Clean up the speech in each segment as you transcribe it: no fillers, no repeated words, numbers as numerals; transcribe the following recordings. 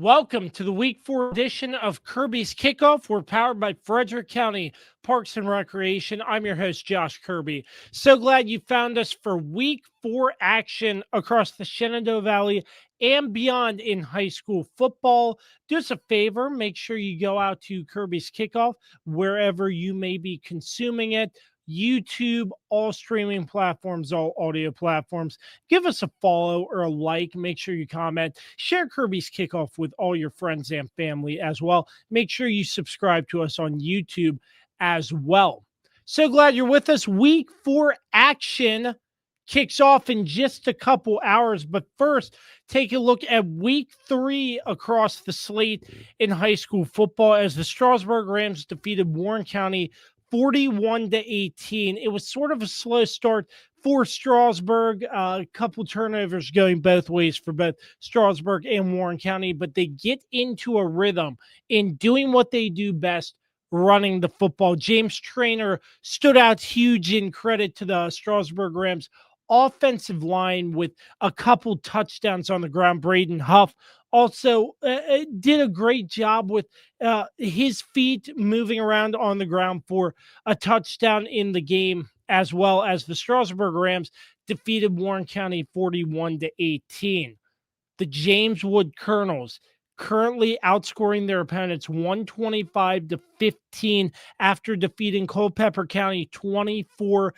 Welcome to the Week 4 edition of Kirby's Kickoff. We're powered by Frederick County Parks and Recreation. I'm your host, Josh Kirby. So glad you found us for Week 4 action across the Shenandoah Valley and beyond in high school football. Do us a favor, make sure you go out to Kirby's Kickoff wherever you may be consuming it. YouTube, all streaming platforms, all audio platforms. Give us a follow or a like. Make sure you comment. Share Kirby's Kickoff with all your friends and family as well. Make sure you subscribe to us on YouTube as well. So glad you're with us. Week 4 action kicks off in just a couple hours. But first, take a look at Week 3 across the slate in high school football as the Strasburg Rams defeated Warren County 41-18. It was sort of a slow start for Strasburg. A couple turnovers going both ways for both Strasburg and Warren County, but they get into a rhythm in doing what they do best, running the football. James Trainer stood out huge in credit to the Strasburg Rams offensive line with a couple touchdowns on the ground. Braden Huff also did a great job with his feet moving around on the ground for a touchdown in the game, as well as the Strasburg Rams defeated Warren County 41-18. The James Wood Colonels currently outscoring their opponents 125-15 after defeating Culpeper County 24-6.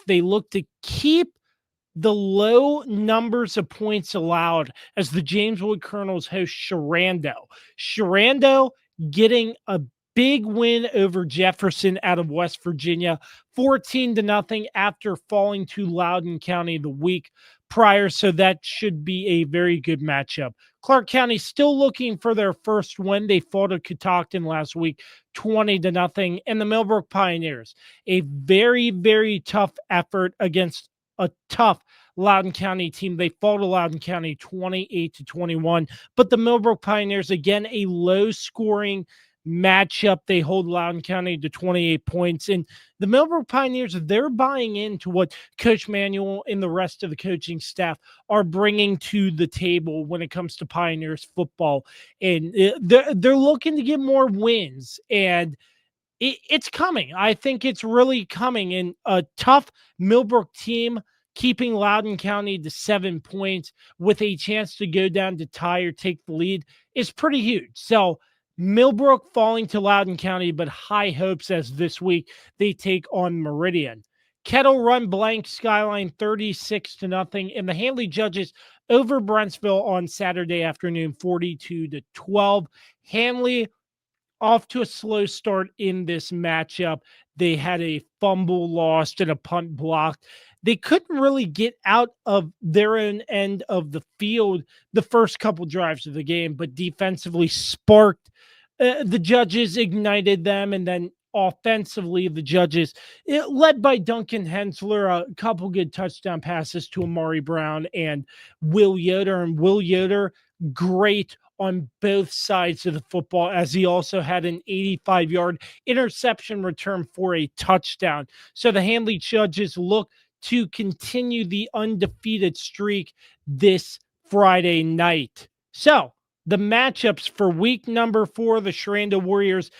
They look to keep the low numbers of points allowed as the James Wood Colonels host Sherando. Sherando getting a big win over Jefferson out of West Virginia, 14-0 after falling to Loudoun County the week prior. So that should be a very good matchup. Clarke County still looking for their first win. They fought at Catoctin last week, 20-0. And the Millbrook Pioneers, a very, very tough effort against a tough Loudoun County team. They fall to Loudoun County 28-21. But the Millbrook Pioneers, again, a low-scoring matchup. They hold Loudoun County to 28 points. And the Millbrook Pioneers, they're buying into what Coach Manuel and the rest of the coaching staff are bringing to the table when it comes to Pioneers football. And they're looking to get more wins. And it's coming. I think it's really coming. And a tough Millbrook team keeping Loudoun County to 7 points with a chance to go down to tie or take the lead is pretty huge. So Millbrook falling to Loudoun County, but high hopes as this week they take on Meridian. Kettle Run blank Skyline 36-0, and the Handley Judges over Brentsville on Saturday afternoon 42-12. Handley off to a slow start in this matchup. They had a fumble lost and a punt blocked. They couldn't really get out of their own end of the field the first couple drives of the game, but defensively sparked. The Judges ignited them, and then offensively, the Judges, led by Duncan Hensler, a couple good touchdown passes to Amari Brown and Will Yoder. And Will Yoder, great on both sides of the football, as he also had an 85-yard interception return for a touchdown. So the Handley Judges look to continue the undefeated streak this Friday night. So the matchups for week number 4, the Sherando Warriors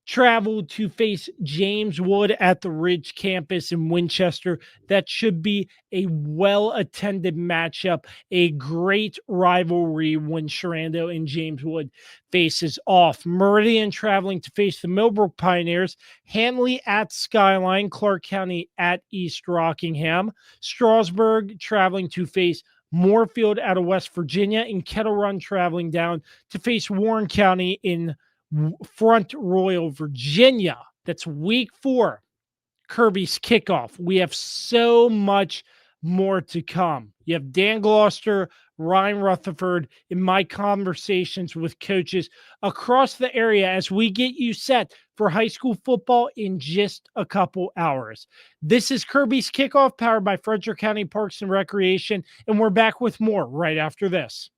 traveled to face James Wood at the Ridge campus in Winchester. That should be a well-attended matchup, a great rivalry when Sherando and James Wood faces off. Meridian traveling to face the Millbrook Pioneers, Handley at Skyline, Clarke County at East Rockingham, Strasburg traveling to face Moorefield out of West Virginia, and Kettle Run traveling down to face Warren County in Front Royal, Virginia. That's week 4, Kirby's Kickoff. We have so much more to come. You have Dan Gloster, Ryan Rutherford, in my conversations with coaches across the area as we get you set for high school football in just a couple hours. This is Kirby's Kickoff, powered by Frederick County Parks and Recreation, and we're back with more right after this.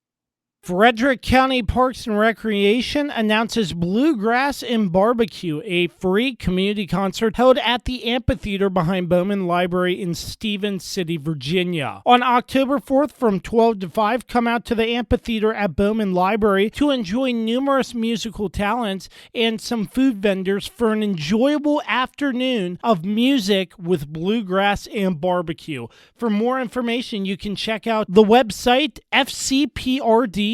Frederick County Parks and Recreation announces Bluegrass and Barbecue, a free community concert held at the amphitheater behind Bowman Library in Stevens City, Virginia. On October 4th from 12 to 5, come out to the amphitheater at Bowman Library to enjoy numerous musical talents and some food vendors for an enjoyable afternoon of music with bluegrass and barbecue. For more information, you can check out the website fcprd.net.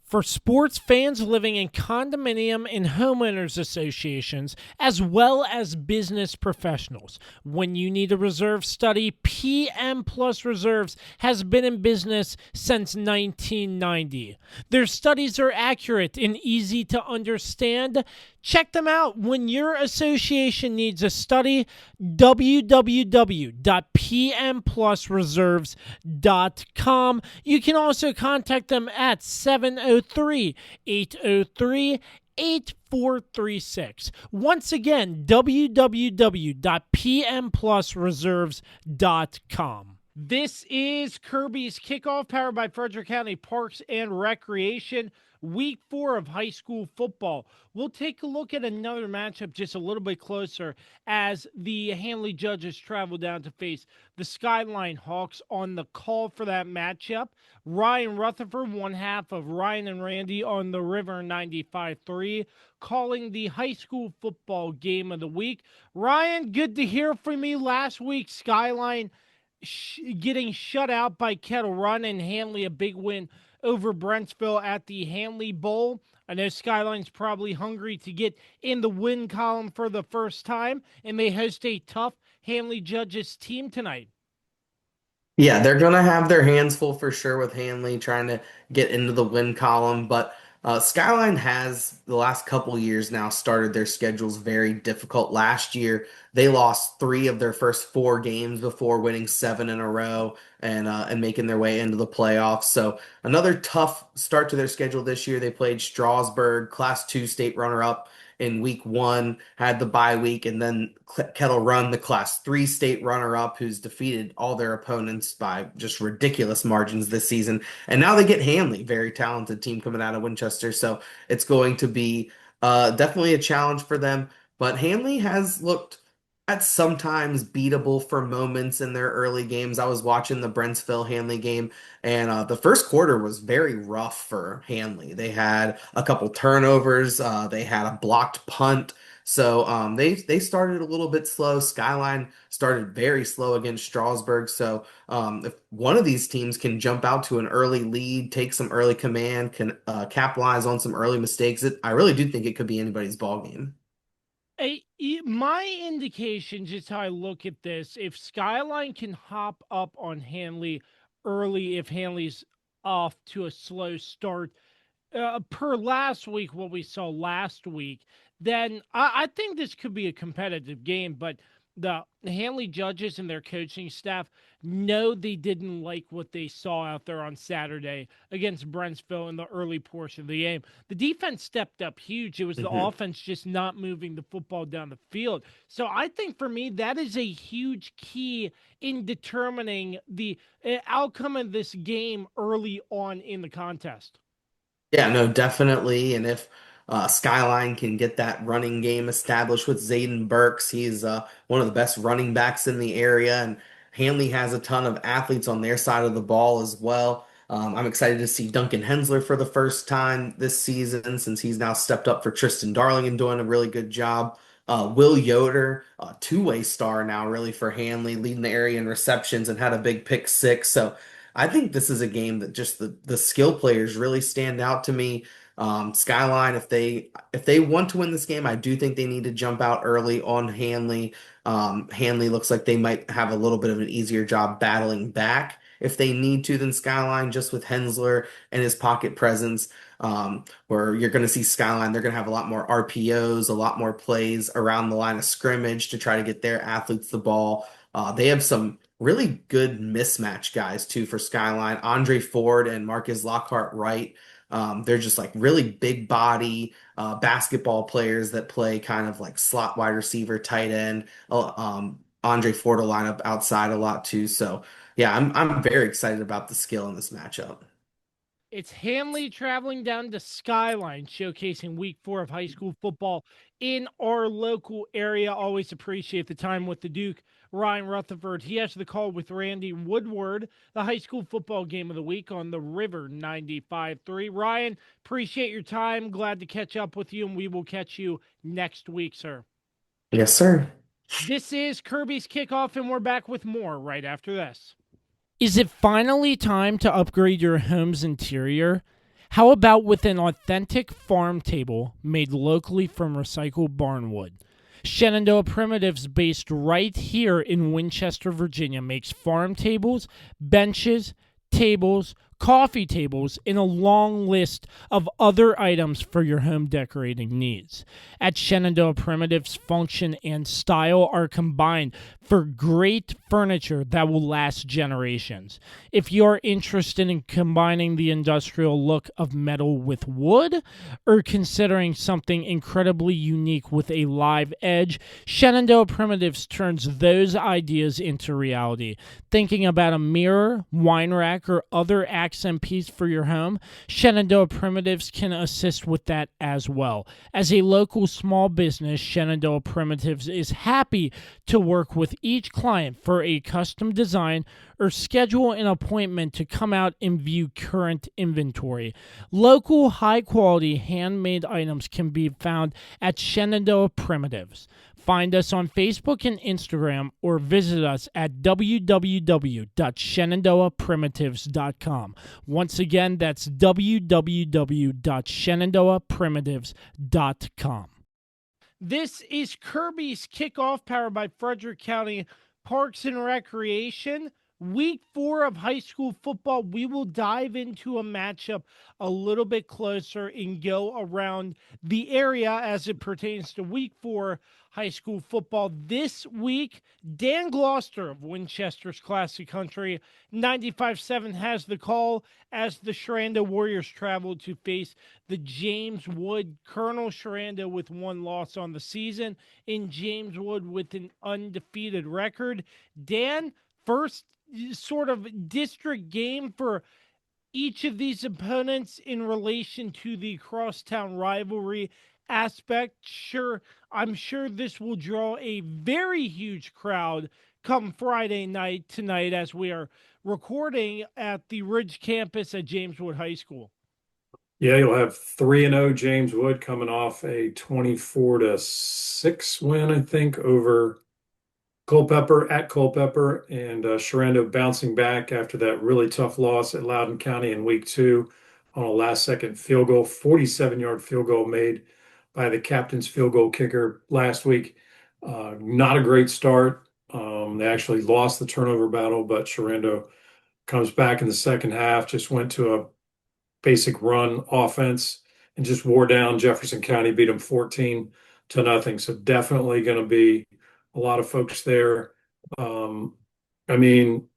For sports fans living in condominium and homeowners associations, as well as business professionals, when you need a reserve study, PM Plus Reserves has been in business since 1990. Their studies are accurate and easy to understand. Check them out when your association needs a study. www.pmplusreserves.com. You can also contact them at 703-803-8436. Once again, www.pmplusreserves.com. This is Kirby's Kickoff, powered by Frederick County Parks and Recreation. Week 4 of high school football. We'll take a look at another matchup just a little bit closer as the Handley Judges travel down to face the Skyline Hawks. On the call for that matchup, Ryan Rutherford, one half of Ryan and Randy on the River 95.3, calling the high school football game of the week. Ryan, good to hear from you. Last week, Skyline getting shut out by Kettle Run, and Handley a big win over Brentsville at the Handley Bowl. I know Skyline's probably hungry to get in the win column for the first time, and they host a tough Handley Judges team tonight. Yeah, they're going to have their hands full for sure with Handley trying to get into the win column. But Skyline has, the last couple years now, started their schedules very difficult. Last year, they lost 3 of their first 4 games before winning 7 in a row and making their way into the playoffs. So another tough start to their schedule this year. They played Strasburg, Class 2 state runner-up in week 1, had the bye week, and then Kettle Run, the Class 3 state runner-up, who's defeated all their opponents by just ridiculous margins this season. And now they get Handley, very talented team coming out of Winchester. So it's going to be definitely a challenge for them. But Handley has looked at sometimes beatable for moments in their early games. I was watching the Brentsville Handley game, and the first quarter was very rough for Handley. They had a couple turnovers, they had a blocked punt. So they started a little bit slow. Skyline started very slow against Strasburg. So if one of these teams can jump out to an early lead, take some early command, can capitalize on some early mistakes, I really do think it could be anybody's ball game. My indication, just how I look at this, if Skyline can hop up on Handley early, if Handley's off to a slow start, per last week, what we saw last week, then I think this could be a competitive game. But the Handley Judges and their coaching staff know they didn't like what they saw out there on Saturday against Brentsville in the early portion of the game. The defense stepped up huge. It was the offense just not moving the football down the field. So I think for me, that is a huge key in determining the outcome of this game early on in the contest. Yeah, no, definitely. And if Skyline can get that running game established with Zayden Burks, he's one of the best running backs in the area. And Handley has a ton of athletes on their side of the ball as well. I'm excited to see Duncan Hensler for the first time this season since he's now stepped up for Tristan Darling and doing a really good job. Will Yoder, a two-way star now really for Handley, leading the area in receptions and had a big pick six. So I think this is a game that just the skill players really stand out to me. Skyline, if they want to win this game, I do think they need to jump out early on Handley. Handley looks like they might have a little bit of an easier job battling back if they need to than Skyline, just with Hensler and his pocket presence. Where you're going to see Skyline, they're going to have a lot more RPOs, a lot more plays around the line of scrimmage to try to get their athletes the ball. They have some really good mismatch guys too for Skyline. Andre Ford and Marcus Lockhart Wright. They're just like really big body basketball players that play kind of like slot wide receiver, tight end. Andre Ford will line up outside a lot too. So yeah, I'm very excited about the skill in this matchup. It's Handley traveling down to Skyline, showcasing week 4 of high school football in our local area. Always appreciate the time with the Duke, Ryan Rutherford. He has the call with Randy Woodward, the high school football game of the week on the River 95.3. Ryan, appreciate your time. Glad to catch up with you, and we will catch you next week, sir. Yes, sir. This is Kirby's Kickoff, and we're back with more right after this. Is it finally time to upgrade your home's interior? How about with an authentic farm table made locally from recycled barnwood? Shenandoah Primitives, based right here in Winchester, Virginia, makes farm tables, benches, tables, coffee tables, and a long list of other items for your home decorating needs. At Shenandoah Primitives, function and style are combined for great furniture that will last generations. If you're interested in combining the industrial look of metal with wood, or considering something incredibly unique with a live edge, Shenandoah Primitives turns those ideas into reality. Thinking about a mirror, wine rack, or other accent piece for your home, Shenandoah Primitives can assist with that as well. As a local small business, Shenandoah Primitives is happy to work with each client for a custom design or schedule an appointment to come out and view current inventory. Local, high-quality, handmade items can be found at Shenandoah Primitives. Find us on Facebook and Instagram or visit us at www.shenandoahprimitives.com. Once again, that's www.shenandoahprimitives.com. This is Kirby's Kickoff, powered by Frederick County Parks and Recreation. Week 4 of high school football, we will dive into a matchup a little bit closer and go around the area as it pertains to week 4 high school football. This week, Dan Gloster of Winchester's Classic Country 95.7 has the call as the Sherando Warriors travel to face the James Wood Colonel. Sherando with 1 loss on the season, and James Wood with an undefeated record. Dan, first sort of district game for each of these opponents in relation to the crosstown rivalry aspect. I'm sure this will draw a very huge crowd come Friday night tonight as we are recording at the Ridge campus at James Wood High School. Yeah, you'll have 3-0 James Wood coming off a 24-6 win, I think, over Culpeper at Culpeper, and Sherando bouncing back after that really tough loss at Loudoun County in week 2 on a last-second field goal, 47-yard field goal made by the captain's field goal kicker last week. Not a great start. They actually lost the turnover battle, but Sherando comes back in the second half, just went to a basic run offense and just wore down Jefferson County, beat them 14-0. So definitely going to be a lot of folks there. I mean,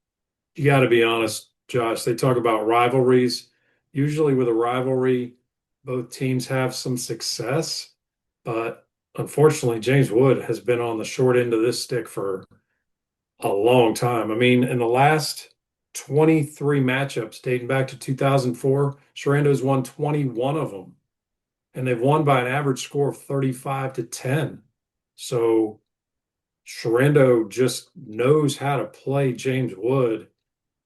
you got to be honest, Josh. They talk about rivalries. Usually, with a rivalry, both teams have some success, but unfortunately, James Wood has been on the short end of this stick for a long time. I mean, in the last 23 matchups dating back to 2004, Sherando's won 21 of them, and they've won by an average score of 35-10. So Sherando just knows how to play James Wood,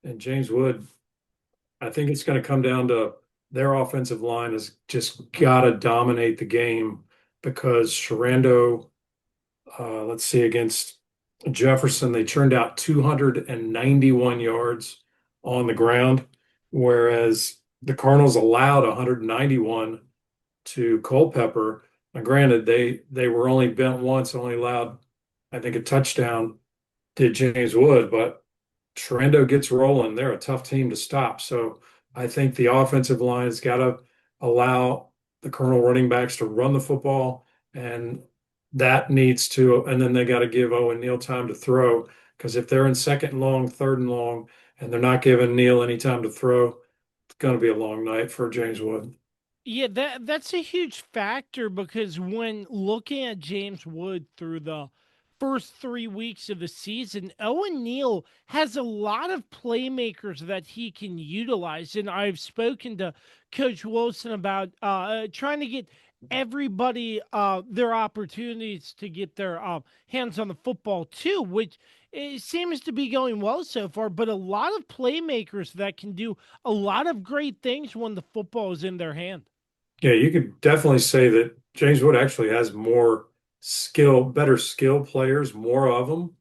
and James Wood, I think it's going to come down to their offensive line has just got to dominate the game because Sherando, let's see, against Jefferson, they turned out 291 yards on the ground, whereas the Cardinals allowed 191 to Culpeper. Now, granted, they were only bent once, only allowed, I think, a touchdown to James Wood, but Sherando gets rolling. They're a tough team to stop. So I think the offensive line has got to allow the Colonel running backs to run the football, and that needs to, and then they got to give Owen Neal time to throw, because if they're in second and long, third and long, and they're not giving Neal any time to throw, it's going to be a long night for James Wood. Yeah, that's a huge factor because when looking at James Wood through the first 3 weeks of the season, Owen Neal has a lot of playmakers that he can utilize. And I've spoken to Coach Wilson about trying to get everybody their opportunities to get their hands on the football too, which it seems to be going well so far, but a lot of playmakers that can do a lot of great things when the football is in their hand. Yeah, you could definitely say that James Wood actually has more better skill players, more of them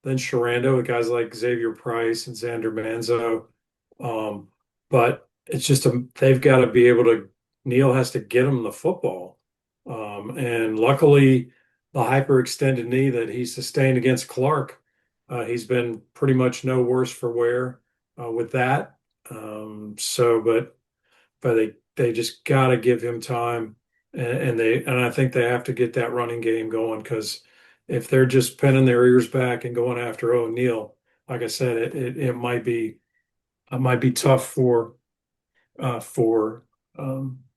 than Sherando, with guys like Xavier Price and Xander Manzo. Um, but it's just they've got to be able to. Neil has to get them the football, and luckily, the hyperextended knee that he sustained against Clarke, he's been pretty much no worse for wear with that. But they just got to give him time, and I think they have to get that running game going, because if they're just pinning their ears back and going after O'Neal, like I said, it might be tough for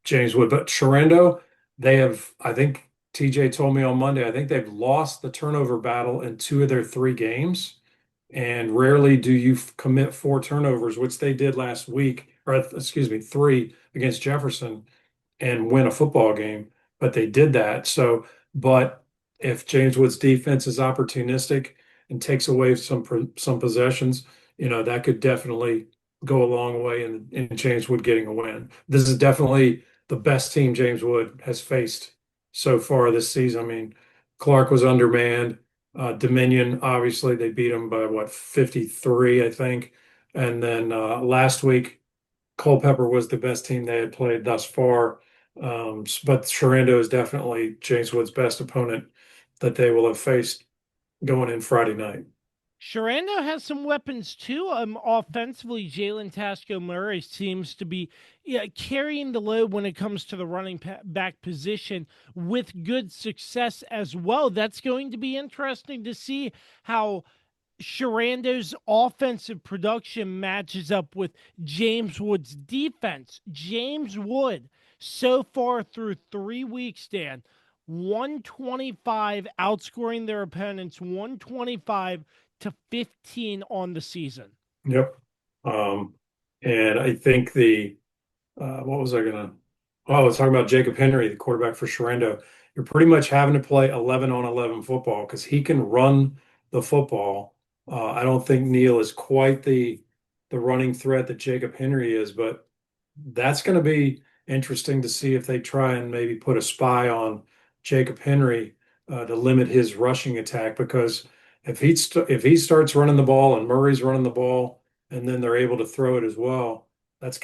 James Wood. But Sherando, I think TJ told me on Monday, I think they've lost the turnover battle in 2 of their 3 games. And rarely do you commit 4 turnovers, which they did last week, or excuse me, 3 against Jefferson, and win a football game. But they did that. But if James Wood's defense is opportunistic and takes away some possessions, that could definitely go a long way in James Wood getting a win. This is definitely the best team James Wood has faced so far this season. I mean, Clarke was undermanned. Dominion, obviously, they beat them by 53, I think. And then last week, Culpeper was the best team they had played thus far. But Sherando is definitely James Wood's best opponent that they will have faced going in Friday night. Sherando has some weapons too. Offensively, Jalen Tasco Murray seems to be carrying the load when it comes to the running back position with good success as well. That's going to be interesting to see how Sherando's offensive production matches up with James Wood's defense. James Wood, so far through 3 weeks, Dan, 125, outscoring their opponents 125-15 on the season. Yep. And I think what was I gonna? Oh, I was talking about Jacob Henry, the quarterback for Sherando. You're pretty much having to play 11 on 11 football because he can run the football. I don't think Neal is quite the running threat that Jacob Henry is, but that's going to be interesting to see if they try and maybe put a spy on Jacob Henry to limit his rushing attack. Because if he starts running the ball and Murray's running the ball, and then they're able to throw it as well, that's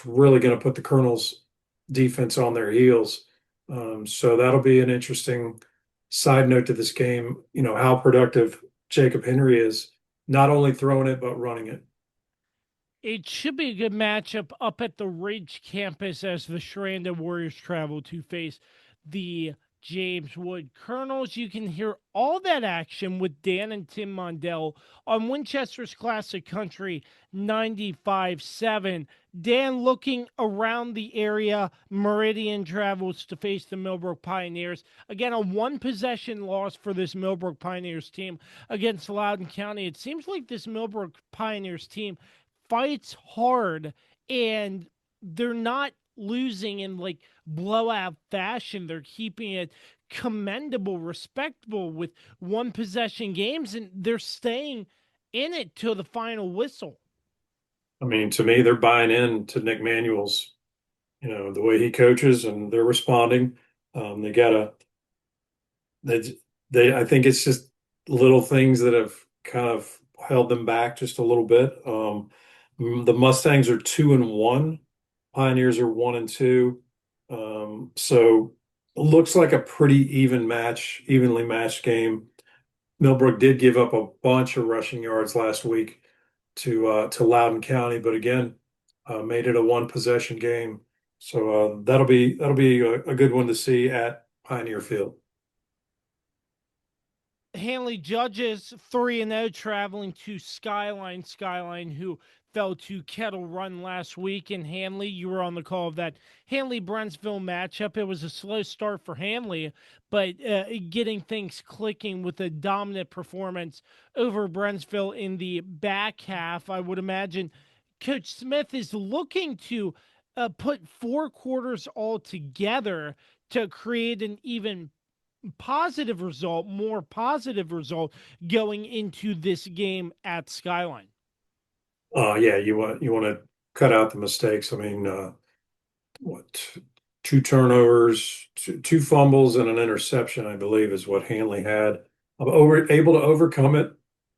really gonna put the Colonels' defense on their heels. So that'll be an interesting side note to this game. How productive Jacob Henry is, not only throwing it but running it. It should be a good matchup up at the Ridge campus as the Sherando Warriors travel to face the James Wood Colonels. You can hear all that action with Dan and Tim Mondell on Winchester's Classic Country 95.7. Dan, looking around the area, Meridian travels to face the Millbrook Pioneers. Again, a one-possession loss for this Millbrook Pioneers team against Loudoun County. It seems like this Millbrook Pioneers team fights hard and they're not losing in like blowout fashion. They're keeping it commendable, respectable with one possession games, and they're staying in it till the final whistle. I mean, to me, they're buying in to Nick Manuel's, the way he coaches, and they're responding. They gotta, I think it's just little things that have kind of held them back just a little bit. The Mustangs are 2-1. Pioneers are 1-2. So it looks like a pretty evenly matched game. Millbrook did give up a bunch of rushing yards last week to Loudoun County, but again, made it a one possession game. So that'll be a good one to see at Pioneer Field. Handley Judges 3-0 traveling to Skyline, who fell to Kettle Run last week in Handley. You were on the call of that Handley-Brentsville matchup. It was a slow start for Handley, but getting things clicking with a dominant performance over Brentsville in the back half. I would imagine Coach Smith is looking to put 4 quarters all together to create an even more positive result going into this game at Skyline. Yeah, you want to cut out the mistakes. I mean, what, two turnovers, two fumbles, and an interception, I believe, is what Handley had. Able to overcome it.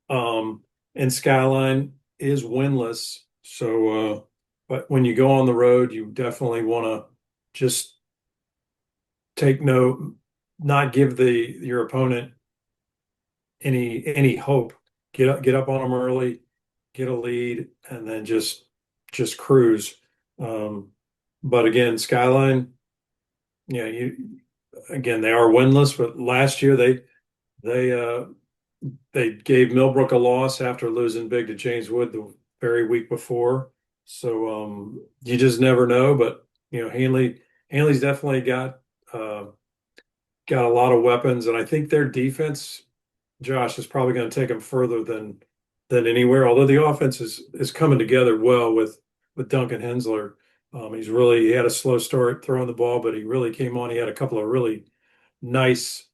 And Skyline is winless. So, but when you go on the road, you definitely want to just take note, not give your opponent any hope. Get up on them early, get a lead, and then just cruise. But again, Skyline, yeah, they are winless. But last year they gave Millbrook a loss after losing big to James Wood the very week before. So you just never know. But Handley's definitely got a lot of weapons, and I think their defense, Josh, is probably going to take them further than anywhere. Although the offense is coming together well with Duncan Hensler. He had a slow start throwing the ball, but he really came on. He had a couple of really nice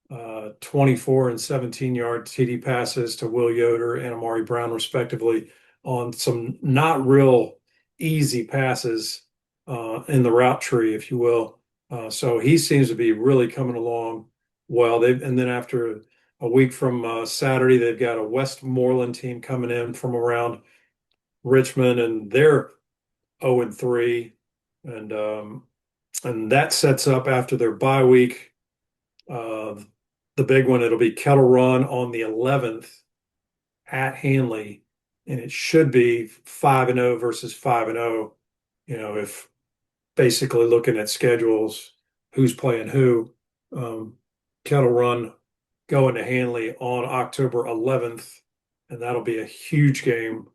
24 and 17-yard TD passes to Will Yoder and Amari Brown, respectively, on some not real easy passes in the route tree, if you will. So he seems to be really coming along well. And then after a week from Saturday, they've got a Westmoreland team coming in from around Richmond, and they're 0-3, and that sets up after their bye week. The big one, it'll be Kettle Run on the 11th at Handley, and it should be 5-0 versus 5-0. If basically looking at schedules, who's playing who. Kettle Run going to Handley on October 11th, and that'll be a huge game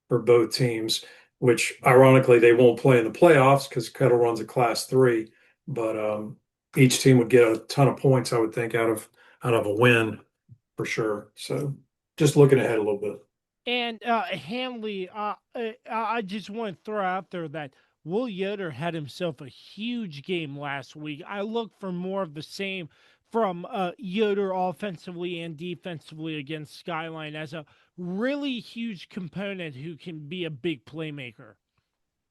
for both teams, which ironically they won't play in the playoffs because Kettle Run's a Class 3, but each team would get a ton of points, I would think, out of a win for sure. So just looking ahead a little bit. And Handley, I just want to throw out there that Will Yoder had himself a huge game last week. I look for more of the same from Yoder offensively and defensively against Skyline as a really huge component who can be a big playmaker.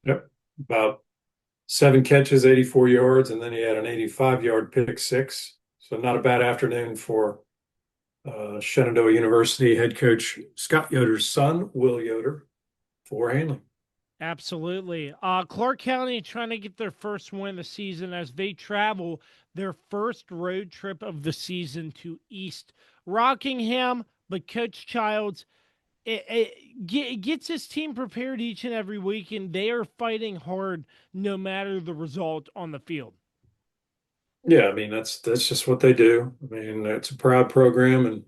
Yep. About 7 catches, 84 yards, and then he had an 85-yard pick six. So not a bad afternoon for Shenandoah University head coach Scott Yoder's son, Will Yoder, for Handley. Absolutely. Clarke County trying to get their first win of the season as they travel their first road trip of the season to East Rockingham. But Coach Childs gets his team prepared each and every week, and they are fighting hard no matter the result on the field. Yeah, I mean that's just what they do. I mean, it's a proud program, and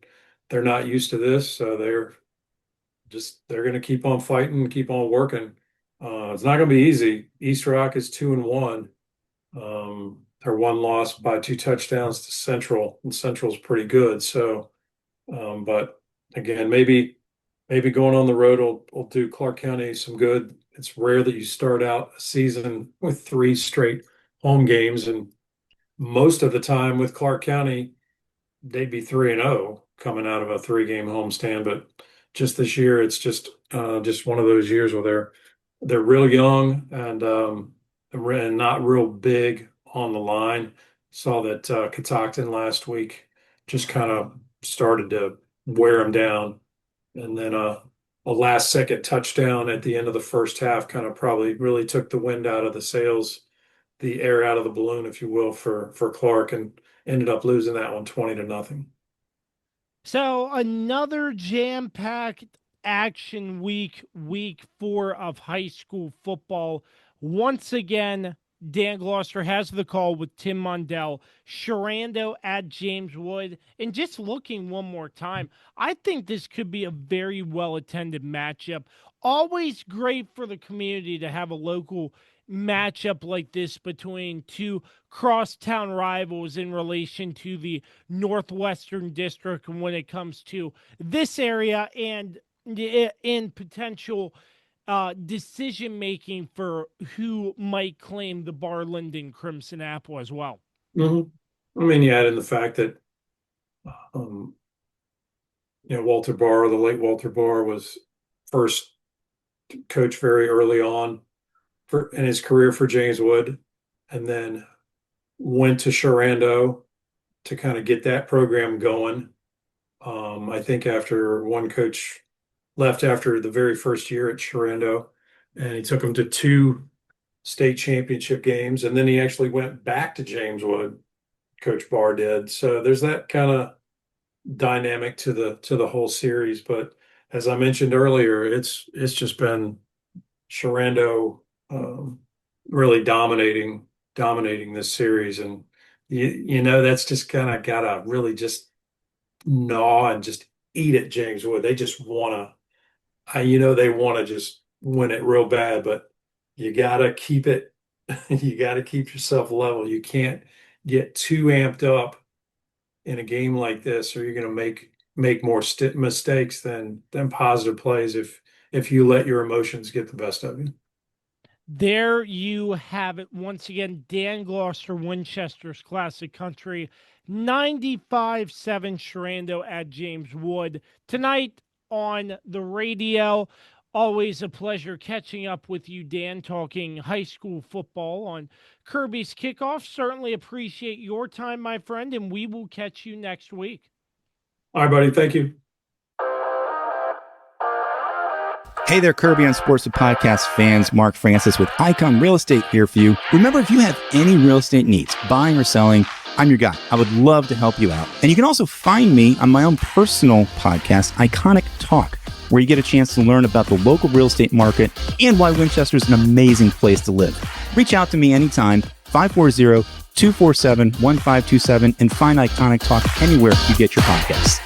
they're not used to this, so they're going to keep on fighting, keep on working. It's not going to be easy. East Rock is 2-1. Their one loss by 2 touchdowns to Central, and Central's pretty good. So, but again, maybe going on the road will do Clarke County some good. It's rare that you start out a season with 3 straight home games, and most of the time with Clarke County, they'd be 3-0 coming out of a 3-game homestand. But just this year, it's just one of those years where they're real young and not real big on the line. Saw that Catoctin last week just kind of started to wear them down, and then a last second touchdown at the end of the first half kind of probably really took the wind out of the sails, the air out of the balloon, if you will, for Clarke, and ended up losing that one 20-0. So another jam-packed action week 4 of high school football. Once again, Dan Gloster has the call with Tim Mundell, Sherando at James Wood. And just looking one more time, I think this could be a very well-attended matchup. always great for the community to have a local matchup like this between two crosstown rivals in relation to the Northwestern District when it comes to this area and in potential decision making for who might claim the Barland and Crimson Apple as well. I mean, you add in the fact that um, Walter Barr, the late Walter Barr, was first coach very early on in his career for James Wood, and then went to Sherando to kind of get that program going. I think after one coach left after the very first year at Sherando, and he took them to 2 state championship games, and then he actually went back to James Wood, Coach Barr did. So there's that kind of dynamic to the whole series. But as I mentioned earlier, it's just been Sherando really dominating this series, and that's just kind of gotta really just gnaw and just eat at James Wood. They just want to, they want to just win it real bad, but you gotta keep it. You gotta keep yourself level. You can't get too amped up in a game like this, or you're going to make more mistakes than positive plays if you let your emotions get the best of you. There you have it once again. Dan Gloster, Winchester's Classic Country, 95-7 Sherando at James Wood. Tonight on the radio, always a pleasure catching up with you, Dan, talking high school football on Kirby's Kickoff. Certainly appreciate your time, my friend, and we will catch you next week. All right, buddy. Thank you. Hey there, Kirby on Sports with Podcast fans. Mark Francis with Icon Real Estate here for you. Remember, if you have any real estate needs, buying or selling, I'm your guy. I would love to help you out. And you can also find me on my own personal podcast, Iconic Talk, where you get a chance to learn about the local real estate market and why Winchester is an amazing place to live. Reach out to me anytime, 540-247-1527, and find Iconic Talk anywhere you get your podcasts.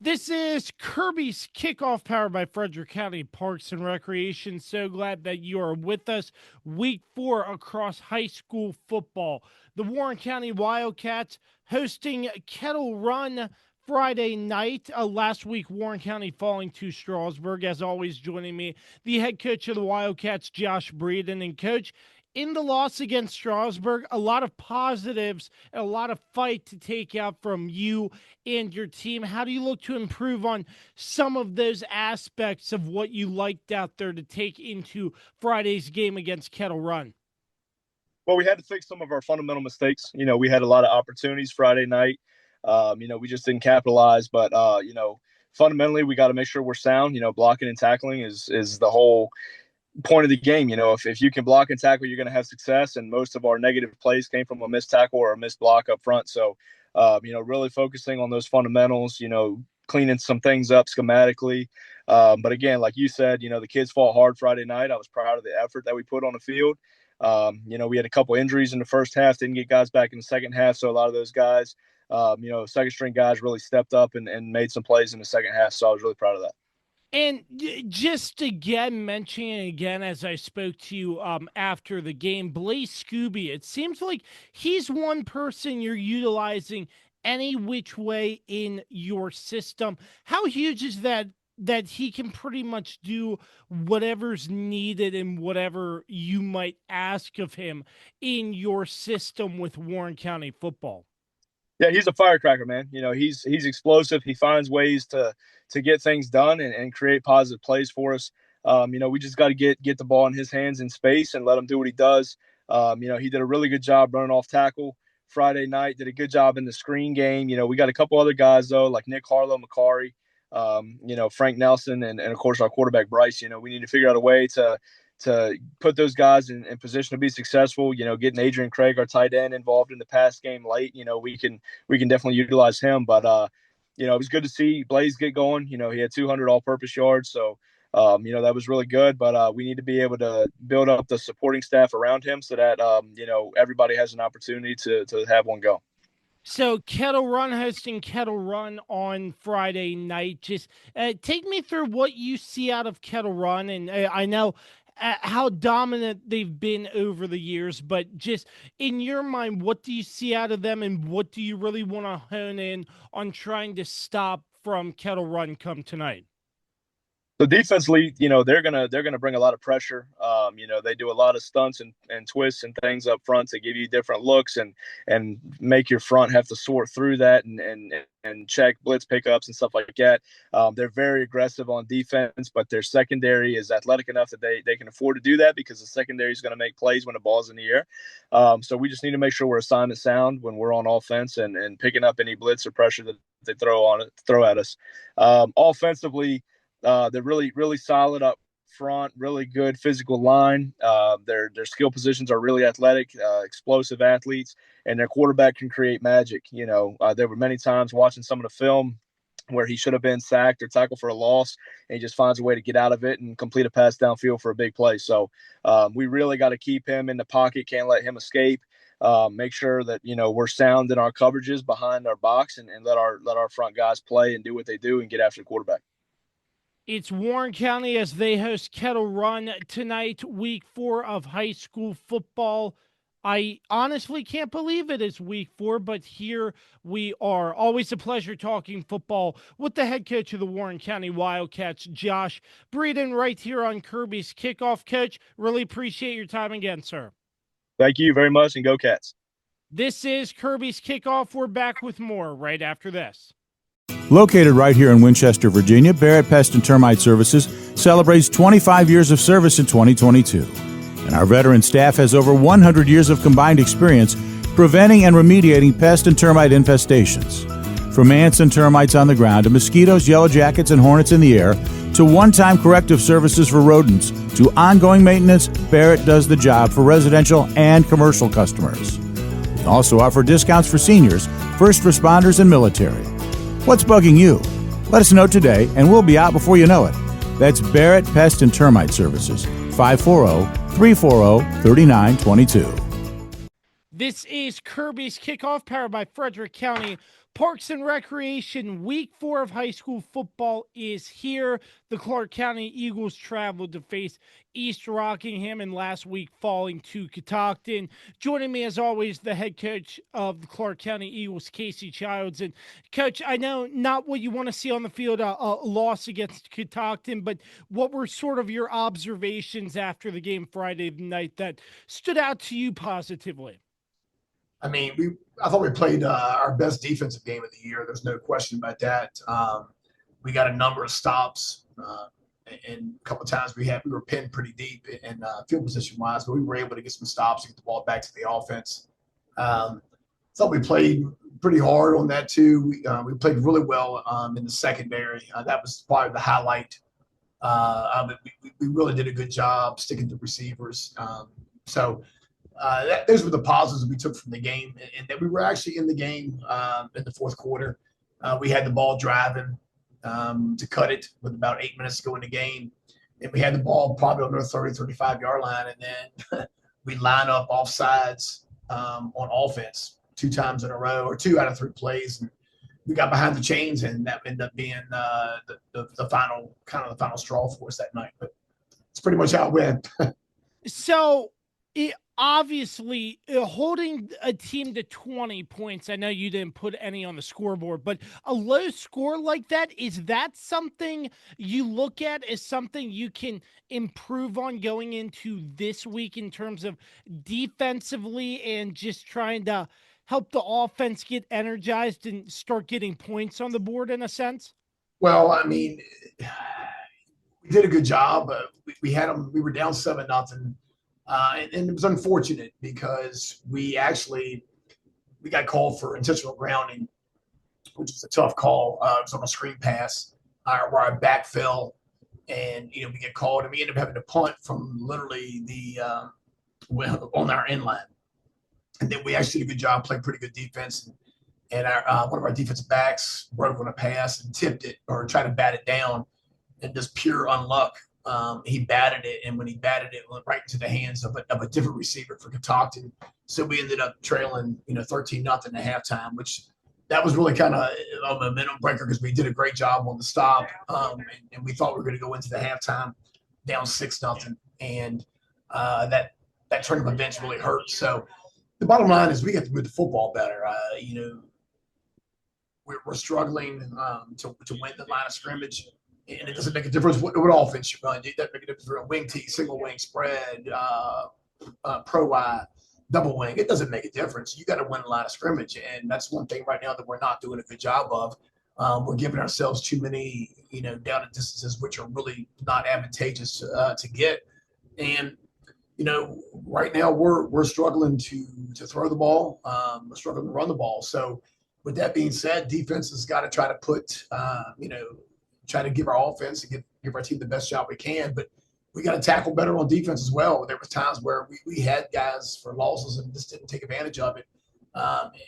This is Kirby's Kickoff, powered by Frederick County Parks and Recreation. So glad that you are with us. Week 4 across high school football. The Warren County Wildcats hosting Kettle Run Friday night. Last week, Warren County falling to Strasburg. As always, joining me, the head coach of the Wildcats, Josh Breeden. And Coach, in the loss against Strasburg, a lot of positives and a lot of fight to take out from you and your team. How do you look to improve on some of those aspects of what you liked out there to take into Friday's game against Kettle Run? Well, we had to fix some of our fundamental mistakes. We had a lot of opportunities Friday night. We just didn't capitalize. But, fundamentally, we got to make sure we're sound. Blocking and tackling is the whole point of the game. If you can block and tackle, you're going to have success. And most of our negative plays came from a missed tackle or a missed block up front. So, really focusing on those fundamentals, cleaning some things up schematically. But again, like you said, the kids fought hard Friday night. I was proud of the effort that we put on the field. We had a couple injuries in the first half, didn't get guys back in the second half. So a lot of those guys, second string guys really stepped up and made some plays in the second half. So I was really proud of that. And just again, mentioning again, as I spoke to you after the game, Blaze Scooby, it seems like he's one person you're utilizing any which way in your system. How huge is that he can pretty much do whatever's needed and whatever you might ask of him in your system with Warren County football? Yeah, he's a firecracker, man. He's explosive. He finds ways to get things done and create positive plays for us. We just got to get the ball in his hands in space and let him do what he does. He did a really good job running off tackle Friday night, did a good job in the screen game. We got a couple other guys, though, like Nick Harlow, Macari, Frank Nelson, and of course, our quarterback, Bryce. We need to figure out a way to put those guys in position to be successful. Getting Adrian Craig, our tight end, involved in the pass game late. We can definitely utilize him. But it was good to see Blaze get going. He had 200 all-purpose yards, so that was really good. But we need to be able to build up the supporting staff around him so that everybody has an opportunity to have one go. So Kettle Run hosting Kettle Run on Friday night. Just take me through what you see out of Kettle Run, and I know how dominant they've been over the years, but just in your mind, what do you see out of them, and what do you really want to hone in on trying to stop from Kettle Run come tonight? So defensively, they're gonna bring a lot of pressure. They do a lot of stunts and twists and things up front to give you different looks and make your front have to sort through that and check blitz pickups and stuff like that. They're very aggressive on defense, but their secondary is athletic enough that they can afford to do that because the secondary is going to make plays when the ball's in the air. So we just need to make sure we're assignment sound when we're on offense and picking up any blitz or pressure that they throw at us. Offensively. They're really, really solid up front, really good physical line. Their skill positions are really athletic, explosive athletes, and their quarterback can create magic. There were many times watching some of the film where he should have been sacked or tackled for a loss, and he just finds a way to get out of it and complete a pass downfield for a big play. So we really got to keep him in the pocket, can't let him escape. Make sure that we're sound in our coverages behind our box and let our front guys play and do what they do and get after the quarterback. It's Warren County as they host Kettle Run tonight, week 4 of high school football. I honestly can't believe it is week 4, but here we are. Always a pleasure talking football with the head coach of the Warren County Wildcats, Josh Breeden, right here on Kirby's Kickoff. Coach, really appreciate your time again, sir. Thank you very much, and go Cats. This is Kirby's Kickoff. We're back with more right after this. Located right here in Winchester, Virginia, Barrett Pest and Termite Services celebrates 25 years of service in 2022. And our veteran staff has over 100 years of combined experience preventing and remediating pest and termite infestations. From ants and termites on the ground to mosquitoes, yellow jackets, and hornets in the air, to one-time corrective services for rodents, to ongoing maintenance, Barrett does the job for residential and commercial customers. We also offer discounts for seniors, first responders, and military. What's bugging you? Let us know today, and we'll be out before you know it. That's Barrett Pest and Termite Services, 540-340-3922. This is Kirby's Kickoff, powered by Frederick County Parks and Recreation. Week 4 of high school football is here. The Clarke County Eagles traveled to face East Rockingham and last week falling to Catoctin. Joining me as always, the head coach of the Clarke County Eagles, Casey Childs. And Coach, I know not what you want to see on the field, a loss against Catoctin, but what were sort of your observations after the game Friday night that stood out to you positively? I mean, I thought we played our best defensive game of the year. There's no question about that. We got a number of stops, and a couple of times we were pinned pretty deep in field position wise, but we were able to get some stops and get the ball back to the offense. Thought we played pretty hard on that too. We played really well in the secondary. That was probably the highlight. We really did a good job sticking to receivers. Those were the positives we took from the game, and that we were actually in the game in the fourth quarter. We had the ball driving to cut it with about 8 minutes to go in the game, and we had the ball probably on their 30, 35-yard line, and then we line up off sides on offense 2 times in a row, or 2 out of 3 plays, and we got behind the chains, and that ended up being the final straw for us that night. But it's pretty much how it went. So obviously, holding a team to 20 points, I know you didn't put any on the scoreboard, but a low score like that, is that something you look at as something you can improve on going into this week in terms of defensively and just trying to help the offense get energized and start getting points on the board in a sense? Well, I mean, we did a good job. We had them. We were down 7-0. And it was unfortunate because we got called for intentional grounding, which was a tough call. It was on a screen pass where our back fell, and we get called, and we ended up having to punt from literally on our end line. And then we actually did a good job, played pretty good defense, and our one of our defensive backs broke on a pass and tipped it or tried to bat it down, and just pure unluck. He batted it, and when he batted it, it went right into the hands of a different receiver for Catoctin. So we ended up trailing, 13-0 at halftime, which that was really kind of a momentum breaker because we did a great job on the stop, and we thought we were going to go into the halftime down 6-0, and that turn of events really hurt. So the bottom line is we have to move the football better. We're struggling to win the line of scrimmage. And it doesn't make a difference what offense you run. It doesn't make a difference if you're a wing T, single wing spread, pro Y, double wing. It doesn't make a difference. You got to win the line of scrimmage. And that's one thing right now that we're not doing a good job of. We're giving ourselves too many, down and distances, which are really not advantageous to get. And, right now we're struggling to throw the ball. We're struggling to run the ball. So with that being said, defense has got to try to put, try to give our offense and give our team the best job we can, but we got to tackle better on defense as well. There was times where we had guys for losses and just didn't take advantage of it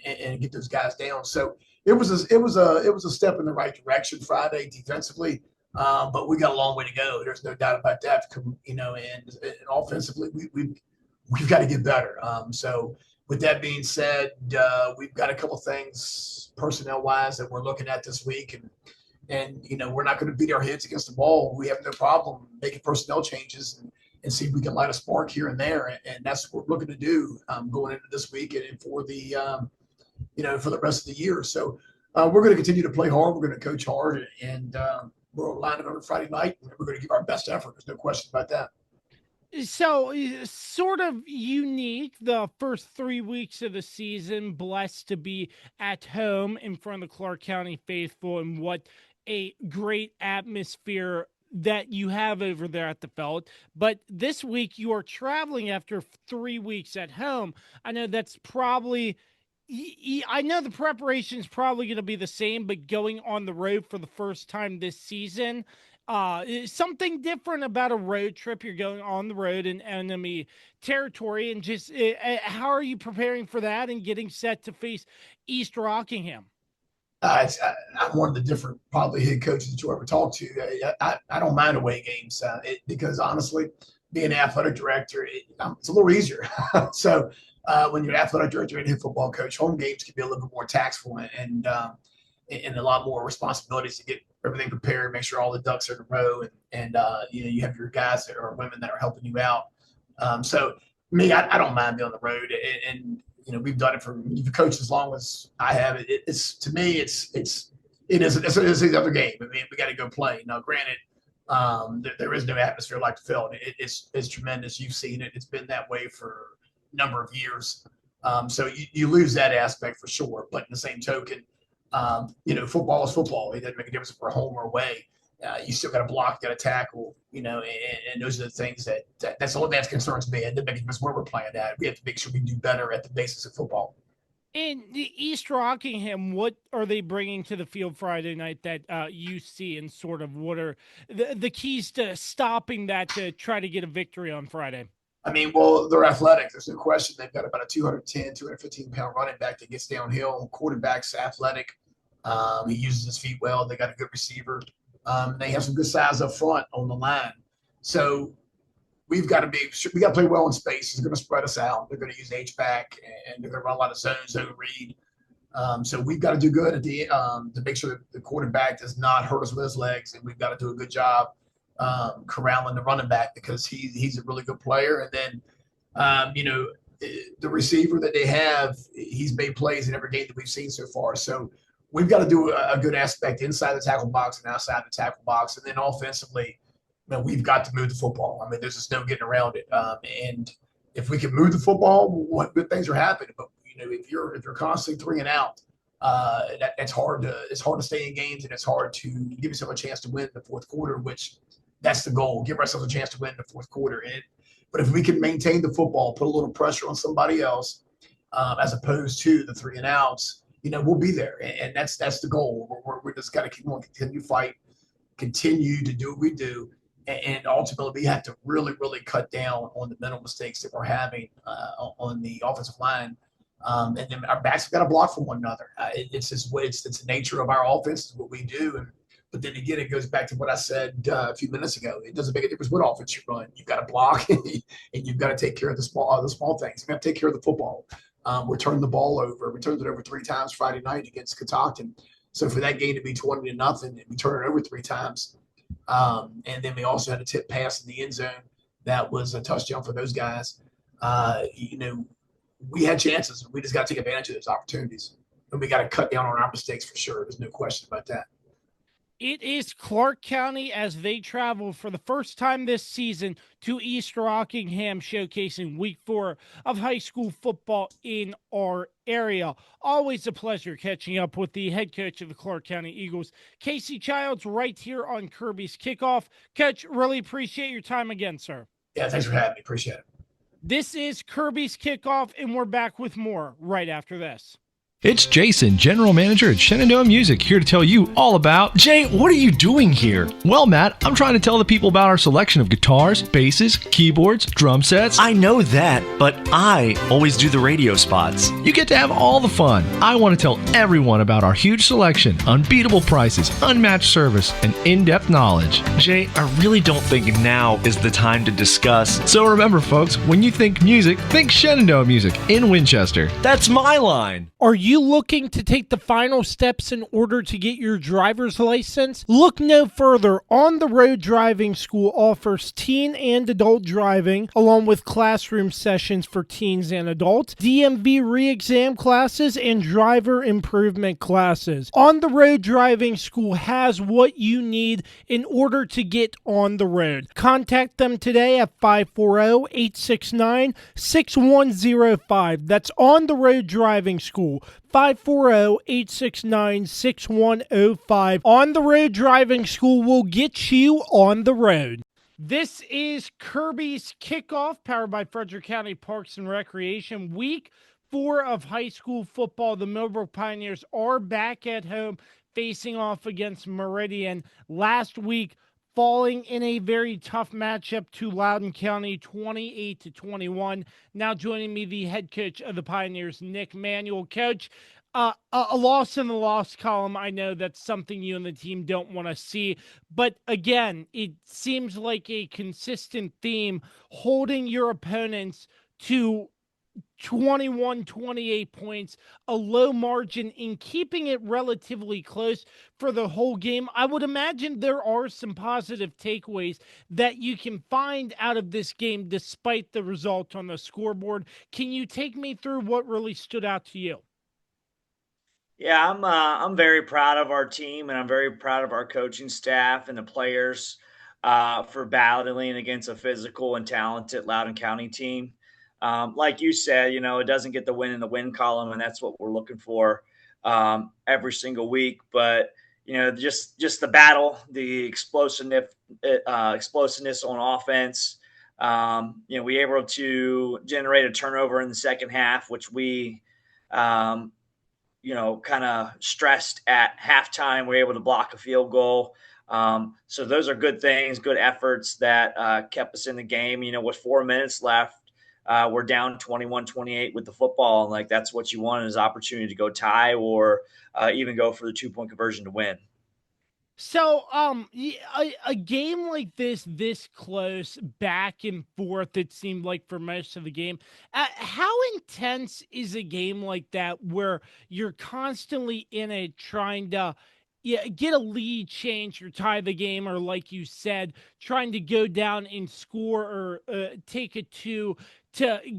and get those guys down. So it was a step in the right direction Friday defensively, but we got a long way to go. There's no doubt about that. And offensively, we've got to get better. So with that being said, we've got a couple things personnel wise that we're looking at this week, and we're not going to beat our heads against the wall. We have no problem making personnel changes and see if we can light a spark here and there. And that's what we're looking to do going into this week and for the, for the rest of the year. So we're going to continue to play hard. We're going to coach hard, and we're lining up on Friday night. And we're going to give our best effort. There's no question about that. So, sort of unique, the first 3 weeks of the season, blessed to be at home in front of the Clarke County faithful, and what a great atmosphere that you have over there at the Felt. But this week you are traveling after 3 weeks at home. I know that's probably, I know the preparation is probably going to be the same, but going on the road for the first time this season, something different about a road trip. You're going on the road in enemy territory, and just how are you preparing for that and getting set to face East Rockingham? I'm one of the different probably head coaches that you ever talk to. I don't mind away games because honestly, being an athletic director, it's a little easier. So when you're an athletic director and head football coach, home games can be a little bit more taxful and a lot more responsibilities to get everything prepared, make sure all the ducks are in a row, and you have your guys or women that are helping you out. So me, I don't mind being on the road, and we've done it for you've coached as long as I have. It's to me, it's the other game. I mean, we got to go play. Now, granted, there is no atmosphere like the field. It's tremendous. You've seen it. It's been that way for a number of years. So you lose that aspect for sure. But in the same token, football is football. It doesn't make a difference if we're home or away. You still got to block, got to tackle, and those are the things that's the only thing that concerns me. It doesn't make a difference where we're playing at. We have to make sure we do better at the basis of football. And the East Rockingham, what are they bringing to the field Friday night that you see, and sort of what are the keys to stopping that to try to get a victory on Friday? I mean, well, they're athletic. There's no question. They've got about a 210, 215-pound running back that gets downhill. Quarterback's athletic. He uses his feet well. They got a good receiver. They have some good size up front on the line. So we got to play well in space. It's going to spread us out. They're going to use H-back, and they're going to run a lot of zone read. So we've got to do good at the to make sure that the quarterback does not hurt us with his legs, and we've got to do a good job corralling the running back because he's a really good player. And then, the receiver that they have, he's made plays in every game that we've seen so far. So we've got to do a good aspect inside the tackle box and outside the tackle box. And then offensively, we've got to move the football. I mean, there's just no getting around it. And if we can move the football, what good things are happening. But if you're constantly 3 and out, it's hard to stay in games, and it's hard to give yourself a chance to win in the fourth quarter, which that's the goal. Give ourselves a chance to win in the fourth quarter. But if we can maintain the football, put a little pressure on somebody else, as opposed to the 3 and outs, we'll be there. And that's the goal. We're just got to keep on, continue to fight, continue to do what we do. And ultimately, we have to really, really cut down on the mental mistakes that we're having on the offensive line. And then our backs have got to block from one another. It's the nature of our offense. It's what we do. And But then again, it goes back to what I said a few minutes ago. It doesn't make a difference what offense you run. You've got to block, and you've got to take care of the small things. You have to take care of the football. We turned the ball over. We turned it over 3 times Friday night against Catoctin. So for that game to be 20-0, and we turned it over 3 times, and then we also had a tip pass in the end zone that was a touchdown for those guys. We had chances. We just got to take advantage of those opportunities, and we got to cut down on our mistakes for sure. There's no question about that. It is Clarke County as they travel for the first time this season to East Rockingham, showcasing week 4 of high school football in our area. Always a pleasure catching up with the head coach of the Clarke County Eagles, Casey Childs, right here on Kirby's Kickoff. Coach, really appreciate your time again, sir. Yeah, thanks for having me. Appreciate it. This is Kirby's Kickoff, and we're back with more right after this. It's Jason, General Manager at Shenandoah Music, here to tell you all about... Jay, what are you doing here? Well, Matt, I'm trying to tell the people about our selection of guitars, basses, keyboards, drum sets. I know that, but I always do the radio spots. You get to have all the fun. I want to tell everyone about our huge selection, unbeatable prices, unmatched service, and in-depth knowledge. Jay, I really don't think now is the time to discuss. So remember, folks, when you think music, think Shenandoah Music in Winchester. That's my line. Are you looking to take the final steps in order to get your driver's license? Look no further. On the Road Driving School offers teen and adult driving, along with classroom sessions for teens and adults, DMV re-exam classes, and driver improvement classes. On the Road Driving School has what you need in order to get on the road. Contact them today at 540-869-6105. That's On the Road Driving School. 540-869-6105. On the Road Driving School will get you on the road. This is Kirby's Kickoff, powered by Frederick County Parks and Recreation. Week 4 of high school football. The Millbrook Pioneers are back at home, facing off against Meridian. Last week, falling in a very tough matchup to Loudoun County, 28-21. Now joining me, the head coach of the Pioneers, Nick Manuel. Coach, a loss in the loss column. I know that's something you and the team don't want to see. But again, it seems like a consistent theme, holding your opponents to 21-28 points, a low margin in keeping it relatively close for the whole game. I would imagine there are some positive takeaways that you can find out of this game despite the result on the scoreboard. Can you take me through what really stood out to you? Yeah, I'm very proud of our team, and I'm very proud of our coaching staff and the players for battling against a physical and talented Loudoun County team. Like you said, it doesn't get the win in the win column, and that's what we're looking for every single week. But just the battle, the explosiveness on offense. We were able to generate a turnover in the second half, which we kind of stressed at halftime. We were able to block a field goal. So those are good things, good efforts that kept us in the game. With 4 minutes left, we're down 21-28 with the football. And that's what you want, is opportunity to go tie or even go for the 2-point conversion to win. So, a game like this close, back and forth, it seemed like for most of the game. How intense is a game like that where you're constantly in it trying to get a lead change or tie the game, or like you said, trying to go down and score or take it to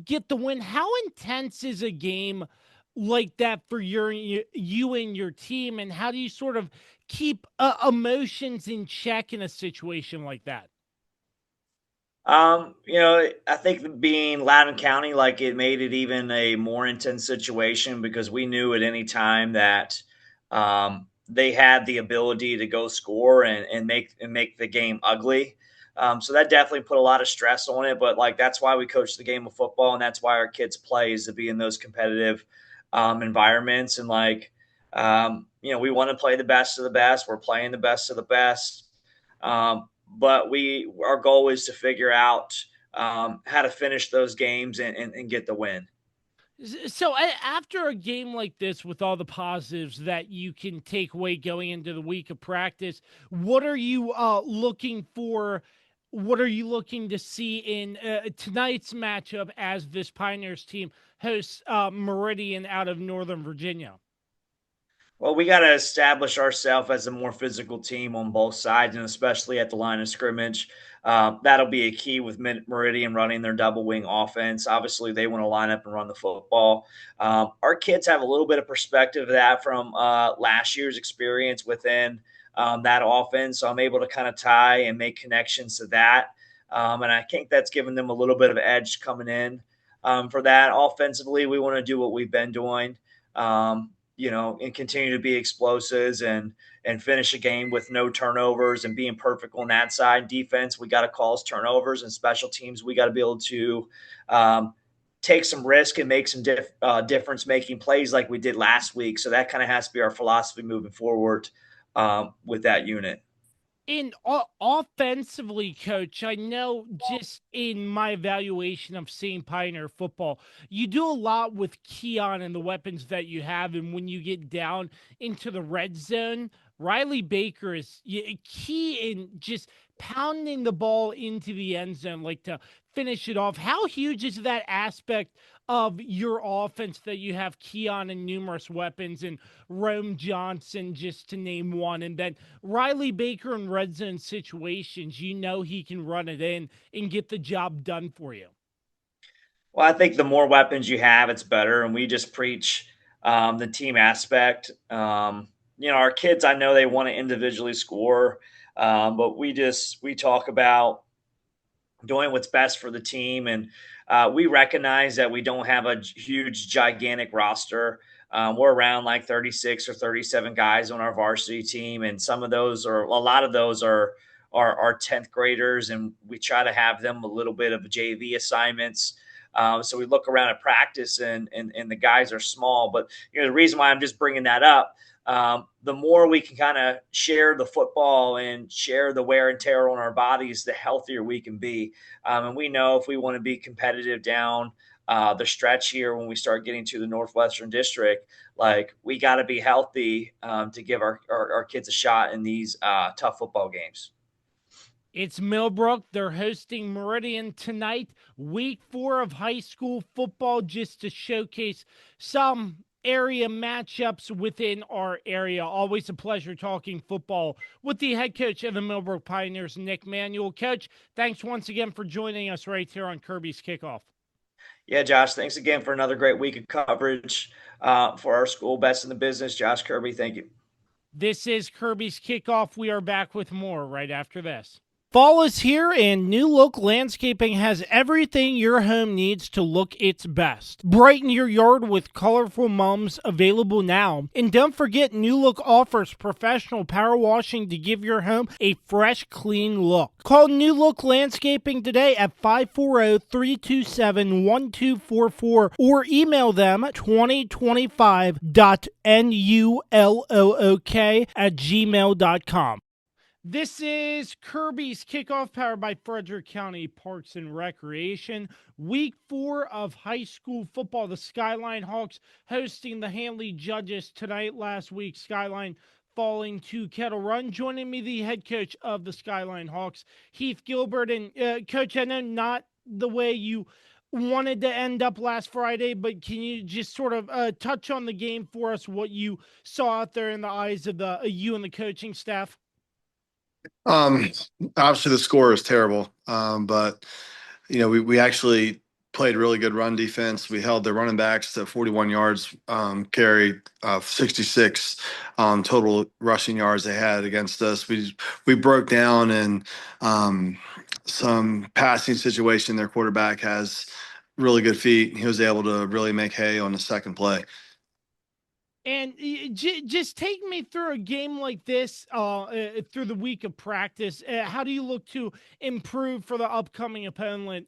get the win? How intense is a game like that for you and your team, and how do you sort of keep emotions in check in a situation like that? I think being Loudoun County, it made it even a more intense situation, because we knew at any time that they had the ability to go score and make the game ugly. So that definitely put a lot of stress on it. But that's why we coach the game of football, and that's why our kids play, is to be in those competitive environments. And we want to play the best of the best. We're playing the best of the best. But our goal is to figure out how to finish those games and get the win. So after a game like this, with all the positives that you can take away going into the week of practice, what are you looking for? What are you looking to see in tonight's matchup as this Pioneers team hosts Meridian out of Northern Virginia? Well, we got to establish ourselves as a more physical team on both sides, and especially at the line of scrimmage. That'll be a key with Meridian running their double wing offense. Obviously, they want to line up and run the football. Our kids have a little bit of perspective of that from last year's experience within that offense. So I'm able to kind of tie and make connections to that. And I think that's given them a little bit of edge coming in for that. Offensively, we want to do what we've been doing. And continue to be explosives and finish a game with no turnovers and being perfect on that side. Defense, we got to cause turnovers, and special teams, we got to be able to take some risk and make some difference making plays like we did last week. So that kind of has to be our philosophy moving forward with that unit. In offensively, Coach, I know just in my evaluation of seeing Pioneer football, you do a lot with Keon and the weapons that you have. And when you get down into the red zone, Riley Baker is key in just pounding the ball into the end zone, like to finish it off. How huge is that aspect of your offense that you have Keon and numerous weapons and Rome Johnson, just to name one, and then Riley Baker in red zone situations, he can run it in and get the job done for you? Well, I think the more weapons you have, it's better. And we just preach the team aspect. Our kids, I know they want to individually score, but we talk about doing what's best for the team. And we recognize that we don't have a huge, gigantic roster. We're around like 36 or 37 guys on our varsity team. And a lot of those are 10th graders. And we try to have them a little bit of JV assignments. So we look around at practice and the guys are small, but the reason why I'm just bringing that up, the more we can kind of share the football and share the wear and tear on our bodies, the healthier we can be. And we know if we want to be competitive down the stretch here, when we start getting to the Northwestern District, like we got to be healthy to give our kids a shot in these tough football games. It's Millbrook. They're hosting Meridian tonight, week 4 of high school football, just to showcase some area matchups within our area. Always a pleasure talking football with the head coach of the Millbrook Pioneers, Nick Manuel. Coach, thanks once again for joining us right here on Kirby's Kickoff. Yeah, Josh, thanks again for another great week of coverage for our school. Best in the business. Josh Kirby, thank you. This is Kirby's Kickoff. We are back with more right after this. Fall is here, and New Look Landscaping has everything your home needs to look its best. Brighten your yard with colorful mums available now. And don't forget, New Look offers professional power washing to give your home a fresh, clean look. Call New Look Landscaping today at 540-327-1244 or email them 2025.nullook@gmail.com. This is Kirby's Kickoff, powered by Frederick County Parks and Recreation. Week 4 of high school football. The Skyline Hawks hosting the Handley Judges tonight. Last week, Skyline falling to Kettle Run. Joining me, the head coach of the Skyline Hawks, Heath Gilbert. And Coach, I know not the way you wanted to end up last Friday, but can you just sort of touch on the game for us, what you saw out there in the eyes of you and the coaching staff? Obviously the score is terrible. But we actually played really good run defense. We held their running backs to 41 yards, carried 66 total rushing yards they had against us. We broke down in some passing situation. Their quarterback has really good feet. He was able to really make hay on the second play. And just take me through a game like this through the week of practice. How do you look to improve for the upcoming opponent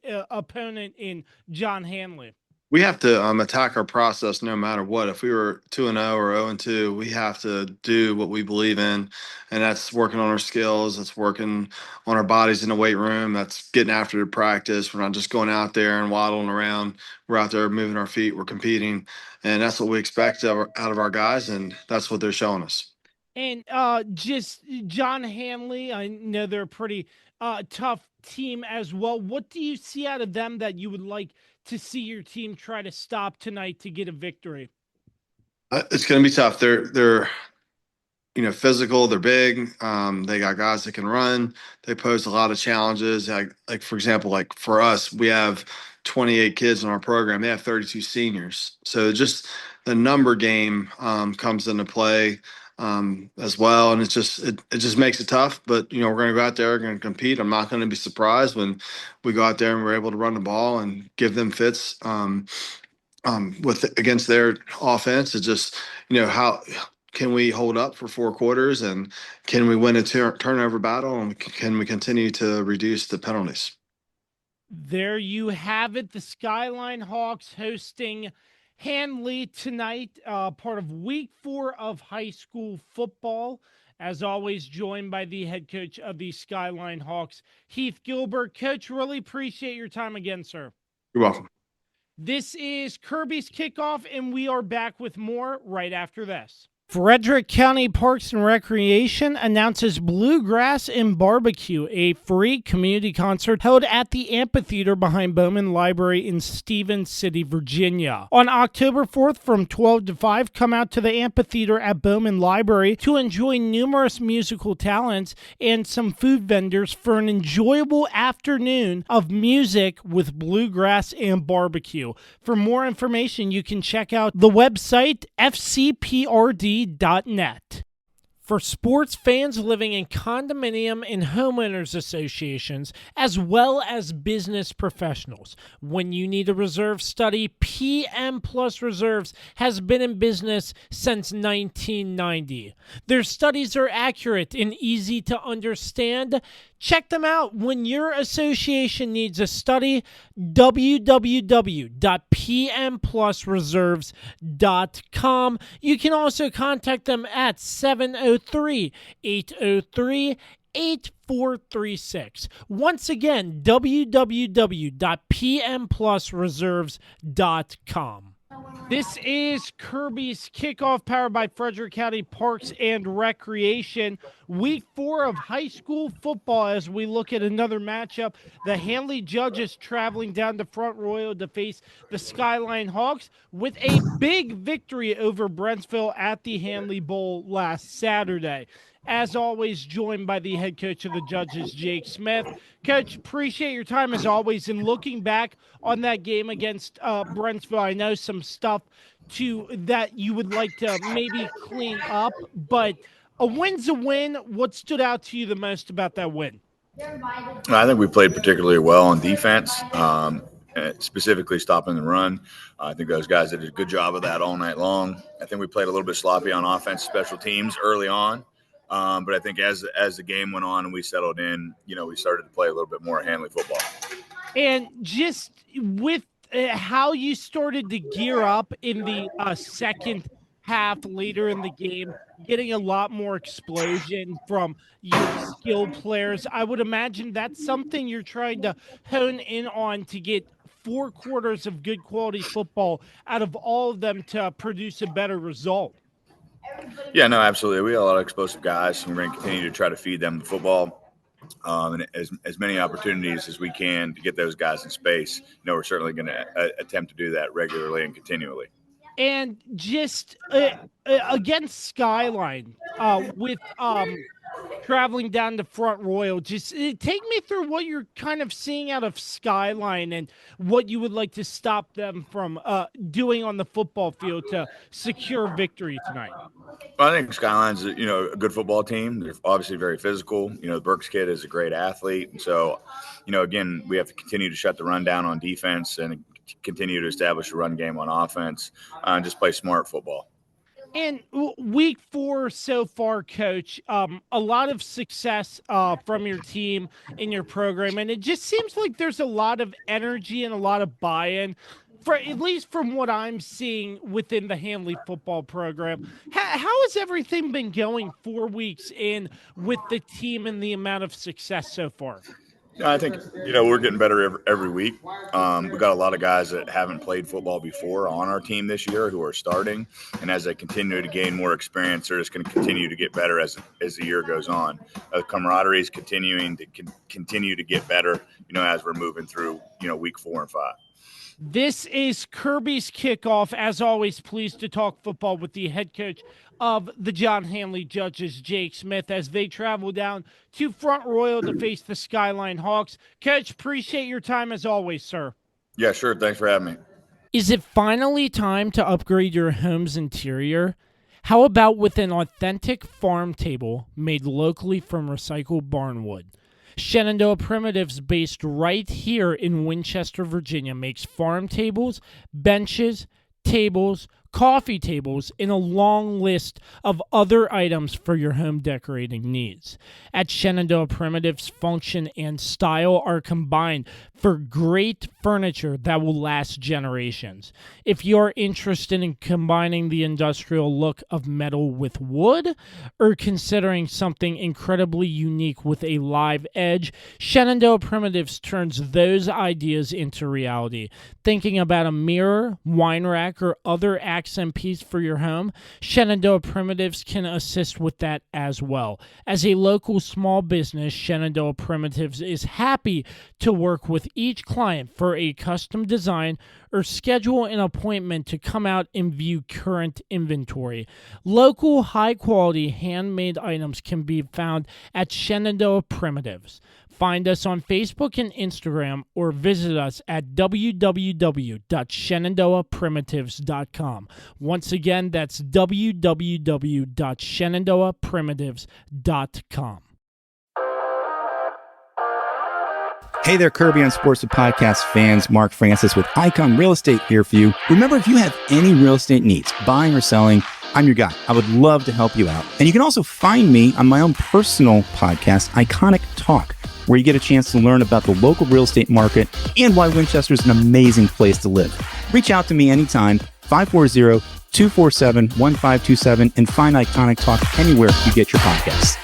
in John Handley? We have to attack our process no matter what. If we were 2-0 or 0-2, we have to do what we believe in, and that's working on our skills. That's working on our bodies in the weight room. That's getting after the practice. We're not just going out there and waddling around. We're out there moving our feet. We're competing, and that's what we expect out of our guys, and that's what they're showing us. And just John Handley, I know they're a pretty tough team as well. What do you see out of them that you would like to see your team try to stop tonight to get a victory? It's going to be tough. They're physical. They're big. They got guys that can run. They pose a lot of challenges. Like for example, like for us, we have 28 kids in our program. They have 32 seniors. So just the number game comes into play as well, and it just makes it tough. But we're going to go out there, we're going to compete. I'm not going to be surprised when we go out there and we're able to run the ball and give them fits. Against their offense, it's just how can we hold up for 4 quarters, and can we win a turnover battle, and can we continue to reduce the penalties? There you have it. The Skyline Hawks hosting Handley tonight, part of week 4 of high school football. As always, joined by the head coach of the Skyline Hawks, Heath Gilbert. Coach, really appreciate your time again, sir. You're welcome. This is Kirby's Kickoff, and we are back with more right after this. Frederick County Parks and Recreation announces Bluegrass and Barbecue, a free community concert held at the amphitheater behind Bowman Library in Stevens City, Virginia. On October 4th from 12 to 5, come out to the amphitheater at Bowman Library to enjoy numerous musical talents and some food vendors for an enjoyable afternoon of music with bluegrass and barbecue. For more information, you can check out the website fcprd.net. For sports fans living in condominium and homeowners associations, as well as business professionals, when you need a reserve study, PM Plus Reserves has been in business since 1990. Their studies are accurate and easy to understand. Check them out when your association needs a study. www.pmplusreserves.com. You can also contact them at 703-803-8436. Once again, www.pmplusreserves.com. This is Kirby's Kickoff, powered by Frederick County Parks and Recreation. Week 4 of high school football as we look at another matchup. The Handley Judges traveling down to Front Royal to face the Skyline Hawks with a big victory over Brentsville at the Handley Bowl last Saturday. As always, joined by the head coach of the Judges, Jake Smith. Coach, appreciate your time as always. And looking back on that game against Brentsville, I know some stuff that you would like to maybe clean up, but a win's a win. What stood out to you the most about that win? I think we played particularly well on defense, specifically stopping the run. I think those guys did a good job of that all night long. I think we played a little bit sloppy on offense, special teams early on. But I think as the game went on and we settled in, we started to play a little bit more Handley football. And just with how you started to gear up in the second half later in the game, getting a lot more explosion from your skilled players, I would imagine that's something you're trying to hone in on to get 4 quarters of good quality football out of all of them to produce a better result. Yeah, no, absolutely. We got a lot of explosive guys, and we're going to continue to try to feed them the football and as many opportunities as we can to get those guys in space. We're certainly going to attempt to do that regularly and continually. And just against Skyline, with traveling down to Front Royal, just take me through what you're kind of seeing out of Skyline and what you would like to stop them from doing on the football field to secure victory tonight. Well, I think Skyline's a good football team. They're obviously very physical. The Burks kid is a great athlete. And so, again, we have to continue to shut the run down on defense and continue to establish a run game on offense and just play smart football. And week 4 so far, Coach, a lot of success from your team in your program. And it just seems like there's a lot of energy and a lot of buy-in for at least from what I'm seeing within the Handley football program, how has everything been going 4 weeks in with the team and the amount of success so far? I think, we're getting better every week. We got a lot of guys that haven't played football before on our team this year who are starting. And as they continue to gain more experience, they're just going to continue to get better as the year goes on. Camaraderie is continuing to continue to get better, as we're moving through, week 4 and 5. This is Kirby's Kickoff. As always, pleased to talk football with the head coach of the John Handley Judges, Jake Smith, as they travel down to Front Royal to face the Skyline Hawks. Coach, appreciate your time as always, sir. Yeah, sure. Thanks for having me. Is it finally time to upgrade your home's interior? How about with an authentic farm table made locally from recycled barnwood? Shenandoah Primitives, based right here in Winchester, Virginia, makes farm tables, benches, tables, coffee tables, and a long list of other items for your home decorating needs. At Shenandoah Primitives, function and style are combined for great furniture that will last generations. If you're interested in combining the industrial look of metal with wood, or considering something incredibly unique with a live edge, Shenandoah Primitives turns those ideas into reality. Thinking about a mirror, wine rack, or other accent piece for your home, Shenandoah Primitives can assist with that as well. As a local small business, Shenandoah Primitives is happy to work with each client for a custom design or schedule an appointment to come out and view current inventory. Local, high-quality, handmade items can be found at Shenandoah Primitives. Find us on Facebook and Instagram or visit us at www.shenandoahprimitives.com. Once again, that's www.shenandoahprimitives.com. Hey there, Kirby on Sports Podcast fans. Mark Francis with Icon Real Estate here for you. Remember, if you have any real estate needs, buying or selling, I'm your guy. I would love to help you out. And you can also find me on my own personal podcast, Iconic Talk, where you get a chance to learn about the local real estate market and why Winchester is an amazing place to live. Reach out to me anytime, 540-247-1527, and find Iconic Talk anywhere you get your podcasts.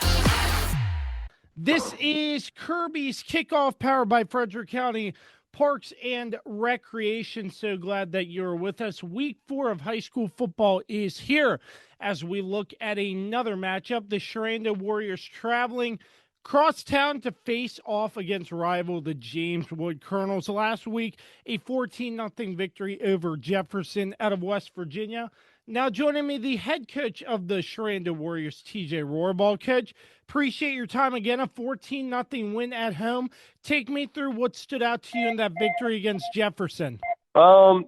This is Kirby's Kickoff, powered by Frederick County Parks and Recreation. So glad that you're with us. Week 4 of high school football is here as we look at another matchup. The Sherando Warriors traveling cross town to face off against rival the James Wood Colonels. Last week, a 14-0 victory over Jefferson out of West Virginia. Now joining me, the head coach of the Sherando Warriors, TJ Rohrball. Coach, appreciate your time again. A 14-0 win at home. Take me through what stood out to you in that victory against Jefferson. I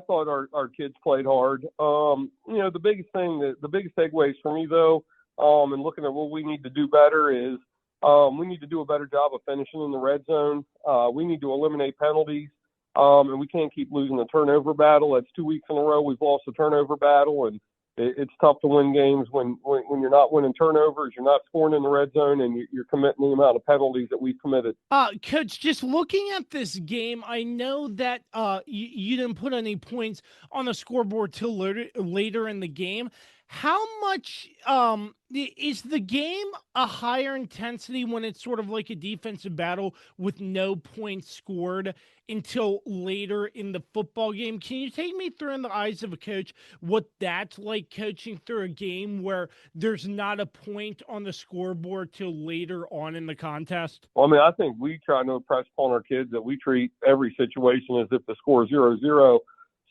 thought our kids played hard. The biggest takeaways for me though, and looking at what we need to do better is we need to do a better job of finishing in the red zone. We need to eliminate penalties. And we can't keep losing the turnover battle. That's 2 weeks in a row we've lost the turnover battle, and it's tough to win games when you're not winning turnovers, you're not scoring in the red zone, and you're committing the amount of penalties that we've committed. Coach, just looking at this game, I know that you didn't put any points on the scoreboard till later in the game. How much is the game a higher intensity when it's sort of like a defensive battle with no points scored until later in the football game? Can you take me through, in the eyes of a coach, what that's like, coaching through a game where there's not a point on the scoreboard till later on in the contest? Well, I think we try to impress upon our kids that we treat every situation as if the score is 0-0.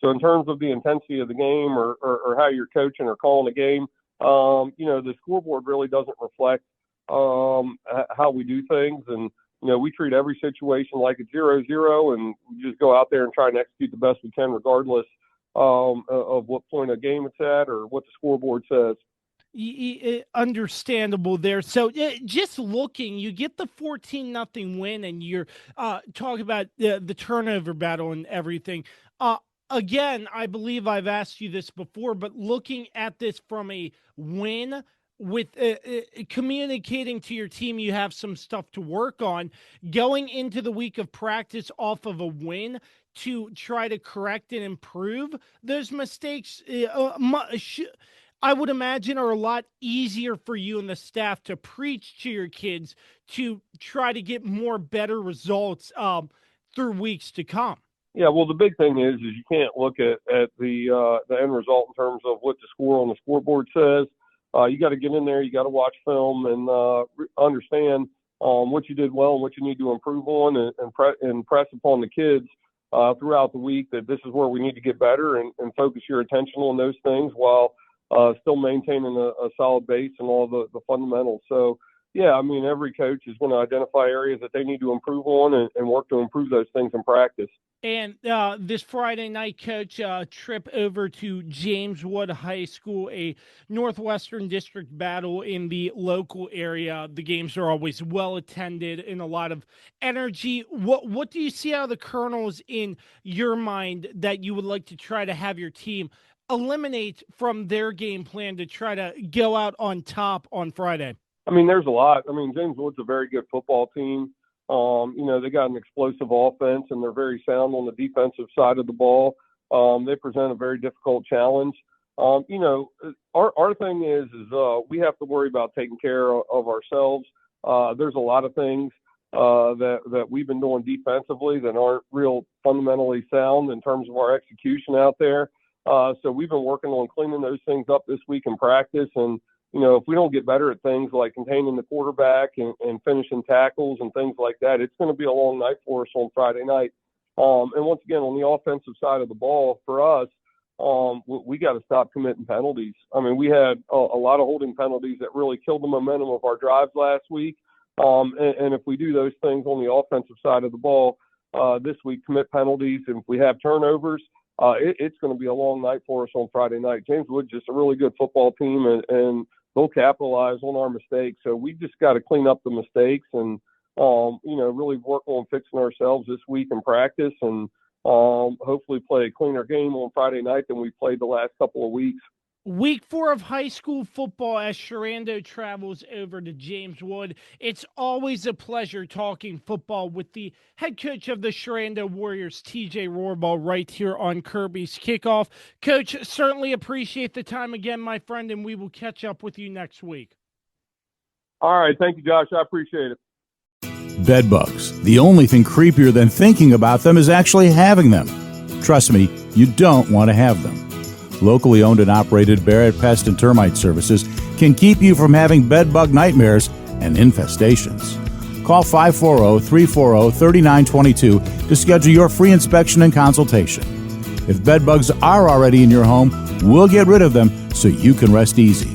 So in terms of the intensity of the game or how you're coaching or calling a game, the scoreboard really doesn't reflect how we do things. And, we treat every situation like it's 0-0, and we just go out there and try and execute the best we can regardless of what point of game it's at or what the scoreboard says. Understandable there. So just looking, you get the 14-0 win, and you're talking about the turnover battle and everything. Again, I believe I've asked you this before, but looking at this from a win with communicating to your team, you have some stuff to work on. Going into the week of practice off of a win, to try to correct and improve those mistakes, I would imagine are a lot easier for you and the staff to preach to your kids to try to get more better results through weeks to come. Yeah, well, the big thing is you can't look at the end result in terms of what the score on the scoreboard says. You got to get in there, you got to watch film and understand what you did well and what you need to improve on, and press upon the kids throughout the week that this is where we need to get better, and focus your attention on those things while still maintaining a solid base and all the fundamentals. So, yeah, I mean, every coach is going to identify areas that they need to improve on and work to improve those things in practice. And this Friday night, Coach, trip over to James Wood High School, a Northwestern District battle in the local area. The games are always well attended and a lot of energy. What do you see out of the Colonels in your mind that you would like to try to have your team eliminate from their game plan to try to go out on top on Friday? I mean, there's a lot. I mean, James Wood's a very good football team. They got an explosive offense, and they're very sound on the defensive side of the ball. They present a very difficult challenge. Our thing is we have to worry about taking care of ourselves. There's a lot of things that we've been doing defensively that aren't real fundamentally sound in terms of our execution out there. So we've been working on cleaning those things up this week in practice. And, if we don't get better at things like containing the quarterback and finishing tackles and things like that, it's going to be a long night for us on Friday night. And once again, on the offensive side of the ball, for us, we got to stop committing penalties. I mean, we had a lot of holding penalties that really killed the momentum of our drives last week. And if we do those things on the offensive side of the ball this week, commit penalties, and if we have turnovers, it's going to be a long night for us on Friday night. James Wood's just a really good football team, and they'll capitalize on our mistakes. So we just got to clean up the mistakes and, really work on fixing ourselves this week in practice, and hopefully play a cleaner game on Friday night than we played the last couple of weeks. Week 4 of high school football as Sherando travels over to James Wood. It's always a pleasure talking football with the head coach of the Sherando Warriors, TJ Rohrbaugh, right here on Kirby's Kickoff. Coach, certainly appreciate the time again, my friend, and we will catch up with you next week. All right. Thank you, Josh. I appreciate it. Bed bugs. The only thing creepier than thinking about them is actually having them. Trust me, you don't want to have them. Locally owned and operated Barrett Pest and Termite Services can keep you from having bed bug nightmares and infestations. Call 540-340-3922 to schedule your free inspection and consultation. If bed bugs are already in your home, we'll get rid of them so you can rest easy.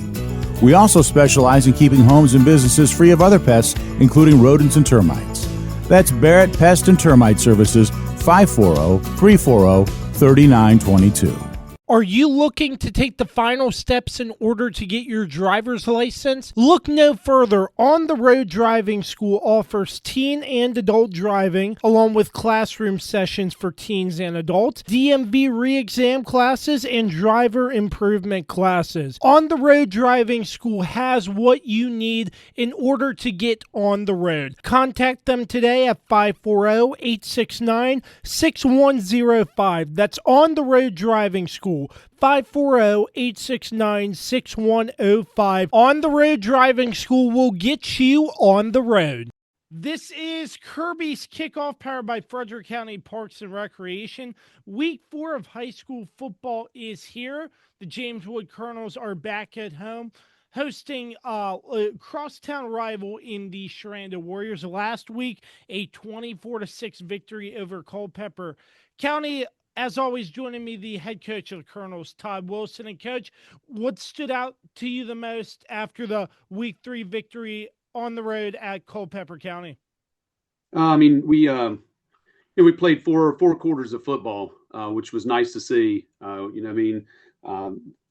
We also specialize in keeping homes and businesses free of other pests, including rodents and termites. That's Barrett Pest and Termite Services, 540-340-3922. Are you looking to take the final steps in order to get your driver's license? Look no further. On the Road Driving School offers teen and adult driving, along with classroom sessions for teens and adults, DMV re-exam classes, and driver improvement classes. On the Road Driving School has what you need in order to get on the road. Contact them today at 540-869-6105. That's On the Road Driving School. 540-869-6105. On the Road Driving School will get you on the road. This is Kirby's Kickoff, powered by Frederick County Parks and Recreation. Week 4 of high school football is here. The James Wood Colonels are back at home, hosting a crosstown rival in the Sherando Warriors. Last week, a 24-6 victory over Culpeper County. As always, joining me, the head coach of the Colonels, Todd Wilson. And Coach, what stood out to you the most after the Week 3 victory on the road at Culpeper County? We played four quarters of football, which was nice to see. The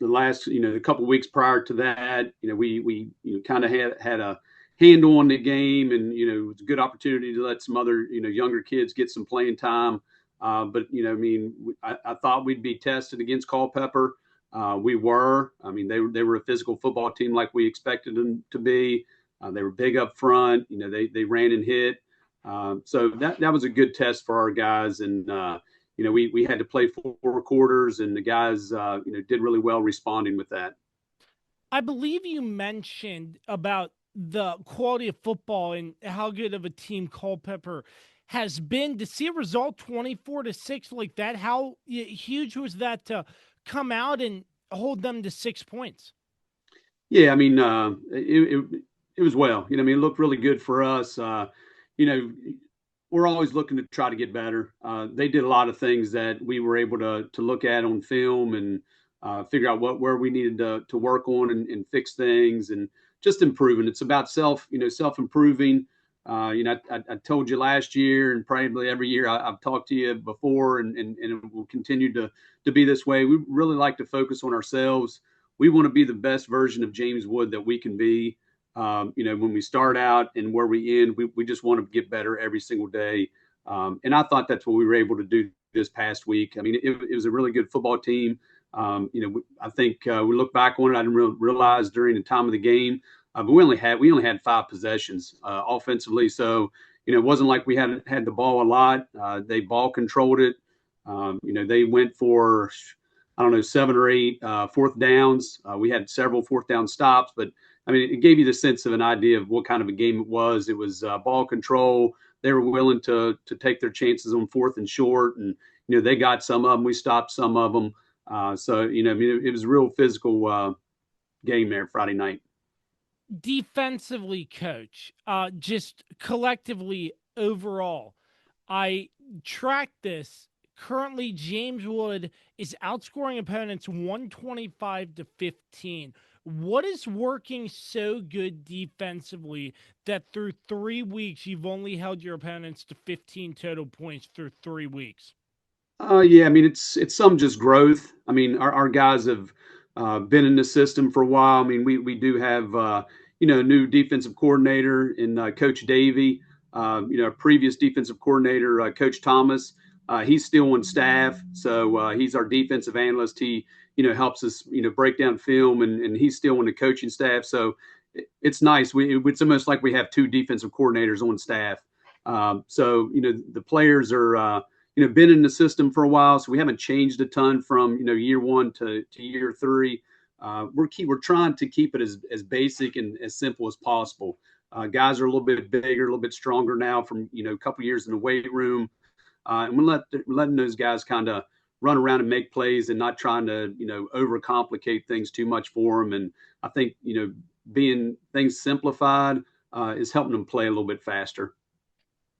last, the couple of weeks prior to that, we kind of had a handle on the game, and it was a good opportunity to let some other younger kids get some playing time. I thought we'd be tested against Culpeper. We were. They were a physical football team like we expected them to be. They were big up front. They ran and hit. So that was a good test for our guys. And we had to play 4 quarters, and the guys, did really well responding with that. I believe you mentioned about the quality of football and how good of a team Culpeper has been. To see a result 24-6 like that, how huge was that to come out and hold them to 6 points? Yeah, I mean, it was well. It looked really good for us. We're always looking to try to get better. They did a lot of things that we were able to look at on film and figure out where we needed to work on and fix things and just improving. It's about self improving. I told you last year and probably every year I've talked to you before, and it will continue to be this way. We really like to focus on ourselves. We want to be the best version of James Wood that we can be. When we start out and where we end, we just want to get better every single day. And I thought that's what we were able to do this past week. I mean, it was a really good football team. I think we look back on it. I didn't realize during the time of the game, but we only had 5 possessions offensively. So, it wasn't like we hadn't had the ball a lot. They ball controlled it. They went for, 7 or 8 fourth downs. We had several fourth down stops, but I mean, it gave you the sense of an idea of what kind of a game it was. It was ball control. They were willing to take their chances on 4th and short, and they got some of them. We stopped some of them. It was a real physical game there Friday night. Defensively, Coach, just collectively overall, I tracked this. Currently, James Wood is outscoring opponents 125-15. What is working so good defensively that through 3 weeks you've only held your opponents to 15 total points through 3 weeks? Yeah, I mean, it's some just growth. I mean, our guys have been in the system for a while. I mean, we do have a new defensive coordinator in Coach Davey. Our previous defensive coordinator, Coach Thomas. He's still on staff, so he's our defensive analyst. He helps us break down film, and he's still on the coaching staff. So it's nice. It's almost like we have 2 defensive coordinators on staff. So the players are been in the system for a while, so we haven't changed a ton from year 1 to year 3. We're trying to keep it as basic and as simple as possible. Guys are a little bit bigger, a little bit stronger now from a couple years in the weight room, and we're letting those guys kind of run around and make plays and not trying to overcomplicate things too much for them. And I think being things simplified is helping them play a little bit faster.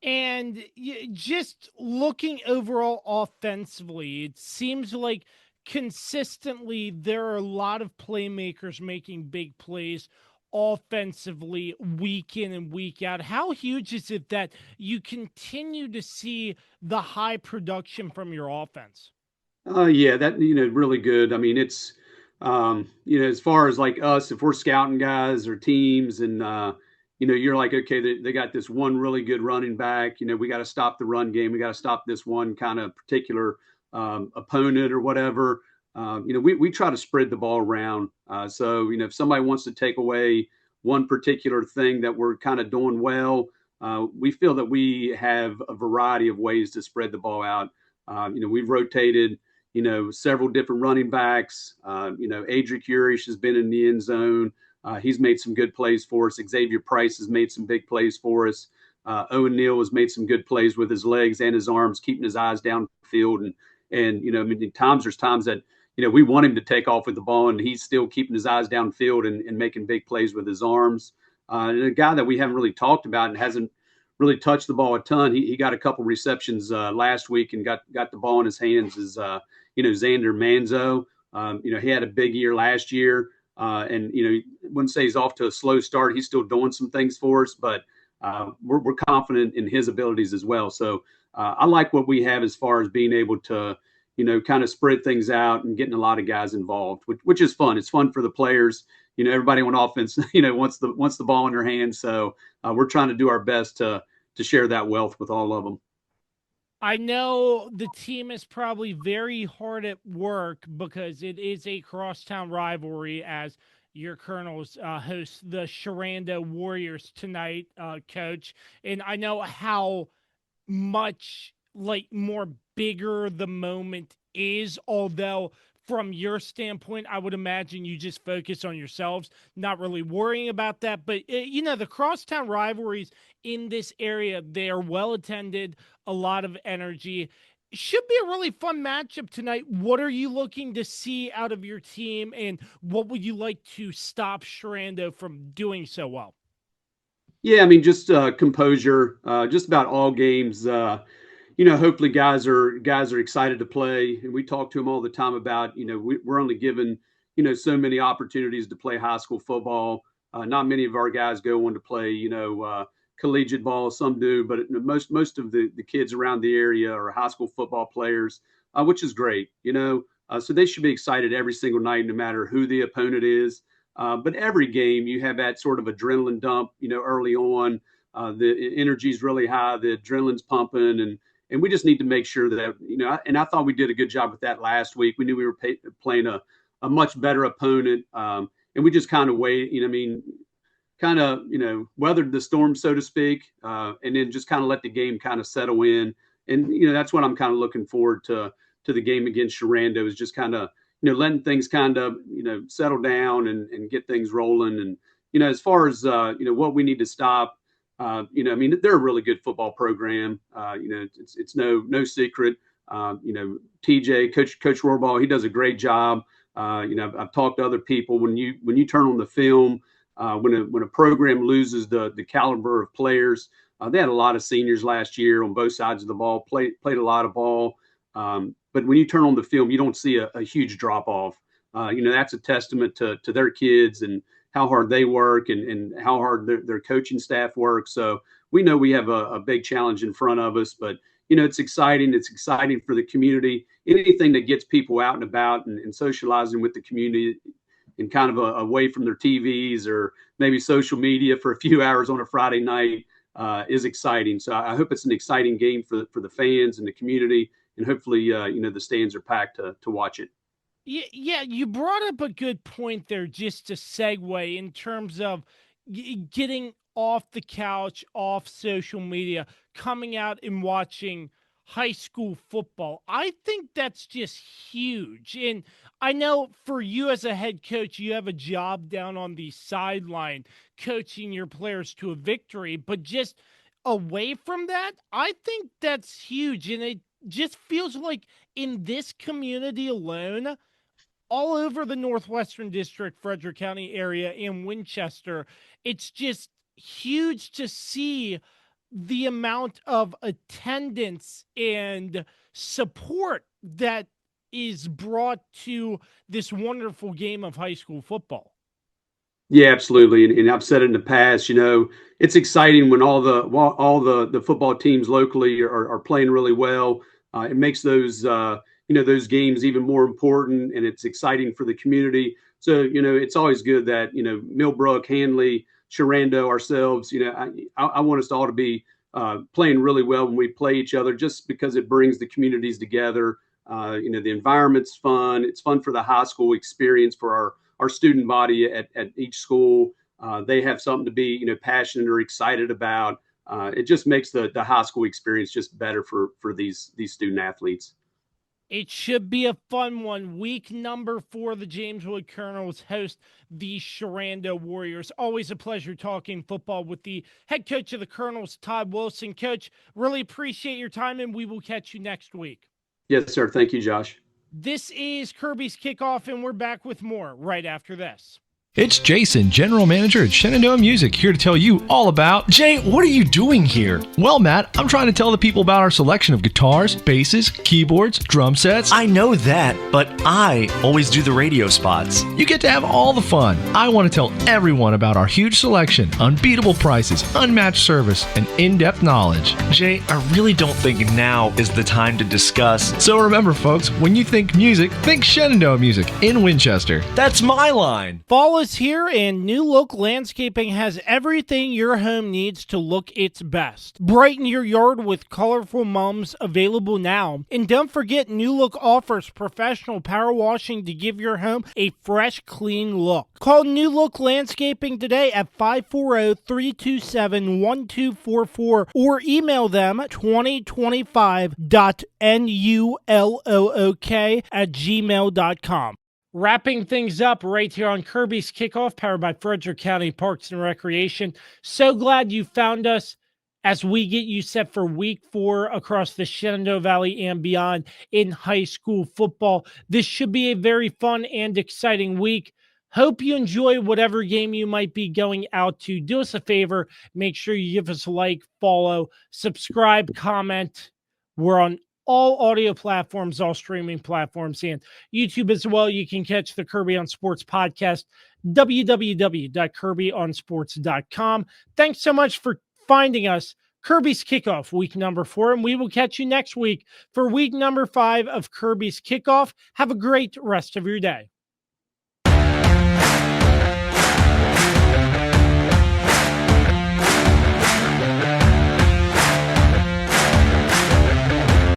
And just looking overall offensively, it seems like consistently there are a lot of playmakers making big plays offensively week in and week out. How huge is it that you continue to see the high production from your offense? Yeah, that really good. I mean, it's as far as like us, if we're scouting guys or teams, and you're like, okay, they got this one really good running back. We got to stop the run game. We got to stop this one kind of particular opponent or whatever. We try to spread the ball around. So if somebody wants to take away one particular thing that we're kind of doing well, we feel that we have a variety of ways to spread the ball out. We've rotated several different running backs. Adric Urish has been in the end zone. He's made some good plays for us. Xavier Price has made some big plays for us. Owen Neal has made some good plays with his legs and his arms, keeping his eyes downfield. And there's times that, we want him to take off with the ball, and he's still keeping his eyes downfield and making big plays with his arms. And a guy that we haven't really talked about and hasn't really touched the ball a ton. He got a couple receptions last week and got the ball in his hands is, Xander Manzo. He had a big year last year. And wouldn't say he's off to a slow start. He's still doing some things for us, but we're confident in his abilities as well. So I like what we have as far as being able to, kind of spread things out and getting a lot of guys involved, which is fun. It's fun for the players. Everybody on offense, wants the ball in their hands. So we're trying to do our best to share that wealth with all of them. I know the team is probably very hard at work because it is a crosstown rivalry as your Colonels host the Shenandoah Warriors tonight, Coach. And I know how much like more bigger the moment is, although from your standpoint, I would imagine you just focus on yourselves, not really worrying about that. But, the crosstown rivalries in this area, they are well attended, a lot of energy. Should be a really fun matchup tonight. What are you looking to see out of your team, and what would you like to stop Sherando from doing so well? Yeah, I mean, just composure, just about all games. Hopefully guys are excited to play, and we talk to them all the time about, we're only given, so many opportunities to play high school football. Not many of our guys go on to play, collegiate ball. Some do, but most of the kids around the area are high school football players, which is great, so they should be excited every single night, no matter who the opponent is. But every game you have that sort of adrenaline dump, early on. The energy is really high, the adrenaline's pumping, and we just need to make sure that, and I thought we did a good job with that last week. We knew we were playing a much better opponent, and we just kind of weathered the storm, so to speak, and then just kind of let the game kind of settle in. And, that's what I'm kind of looking forward to the game against Sherando, is just kind of, letting things kind of, settle down and get things rolling. And, as far as, what we need to stop, they're a really good football program. It's no secret. TJ, Coach Rohrbaugh, he does a great job. I've talked to other people. When you turn on the film, when a program loses the caliber of players, they had a lot of seniors last year on both sides of the ball, played a lot of ball. But when you turn on the film, you don't see a huge drop off. That's a testament to their kids and how hard they work and how hard their coaching staff works. So we know we have a big challenge in front of us, but it's exciting. It's exciting for the community. Anything that gets people out and about and socializing with the community and kind of away from their TVs or maybe social media for a few hours on a Friday night is exciting. So I hope it's an exciting game for the fans and the community, and hopefully the stands are packed to watch it. Yeah, you brought up a good point there, just to segue in terms of getting off the couch, off social media, coming out and watching high school football. I think that's just huge. And I know for you as a head coach, you have a job down on the sideline coaching your players to a victory, but just away from that, I think that's huge. And it just feels like in this community alone, all over the Northwestern District, Frederick County area, and Winchester, it's just huge to see the amount of attendance and support that is brought to this wonderful game of high school football. Yeah, absolutely. And I've said it in the past, it's exciting when all the football teams locally are playing really well. It makes those those games even more important, and it's exciting for the community. So, it's always good that, Millbrook, Handley, Sherando, ourselves, I want us all to be playing really well when we play each other, just because it brings the communities together. The environment's fun. It's fun for the high school experience for our student body at each school. They have something to be, passionate or excited about. It just makes the high school experience just better for these student athletes. It should be a fun one. Week number 4, the James Wood Colonels host the Sherando Warriors. Always a pleasure talking football with the head coach of the Colonels, Todd Wilson. Coach, really appreciate your time, and we will catch you next week. Yes, sir. Thank you, Josh. This is Kirby's Kickoff, and we're back with more right after this. It's Jason, General Manager at Shenandoah Music, here to tell you all about... Jay, what are you doing here? Well, Matt, I'm trying to tell the people about our selection of guitars, basses, keyboards, drum sets. I know that, but I always do the radio spots. You get to have all the fun. I want to tell everyone about our huge selection, unbeatable prices, unmatched service, and in-depth knowledge. Jay, I really don't think now is the time to discuss... So remember, folks, when you think music, think Shenandoah Music in Winchester. That's my line. Follow is here, and New Look Landscaping has everything your home needs to look its best. Brighten your yard with colorful mums available now. And don't forget, New Look offers professional power washing to give your home a fresh, clean look. Call New Look Landscaping today at 540-327-1244 or email them 2025.nulook@gmail.com. Wrapping things up right here on Kirby's Kickoff, powered by Frederick County Parks and Recreation. So glad you found us as we get you set for week 4 across the Shenandoah Valley and beyond in high school football. This should be a very fun and exciting week. Hope you enjoy whatever game you might be going out to. Do us a favor. Make sure you give us a like, follow, subscribe, comment. We're on all audio platforms, all streaming platforms, and YouTube as well. You can catch the Kirby on Sports podcast, www.kirbyonsports.com. Thanks so much for finding us. Kirby's Kickoff, week number 4, and we will catch you next week for week number 5 of Kirby's Kickoff. Have a great rest of your day.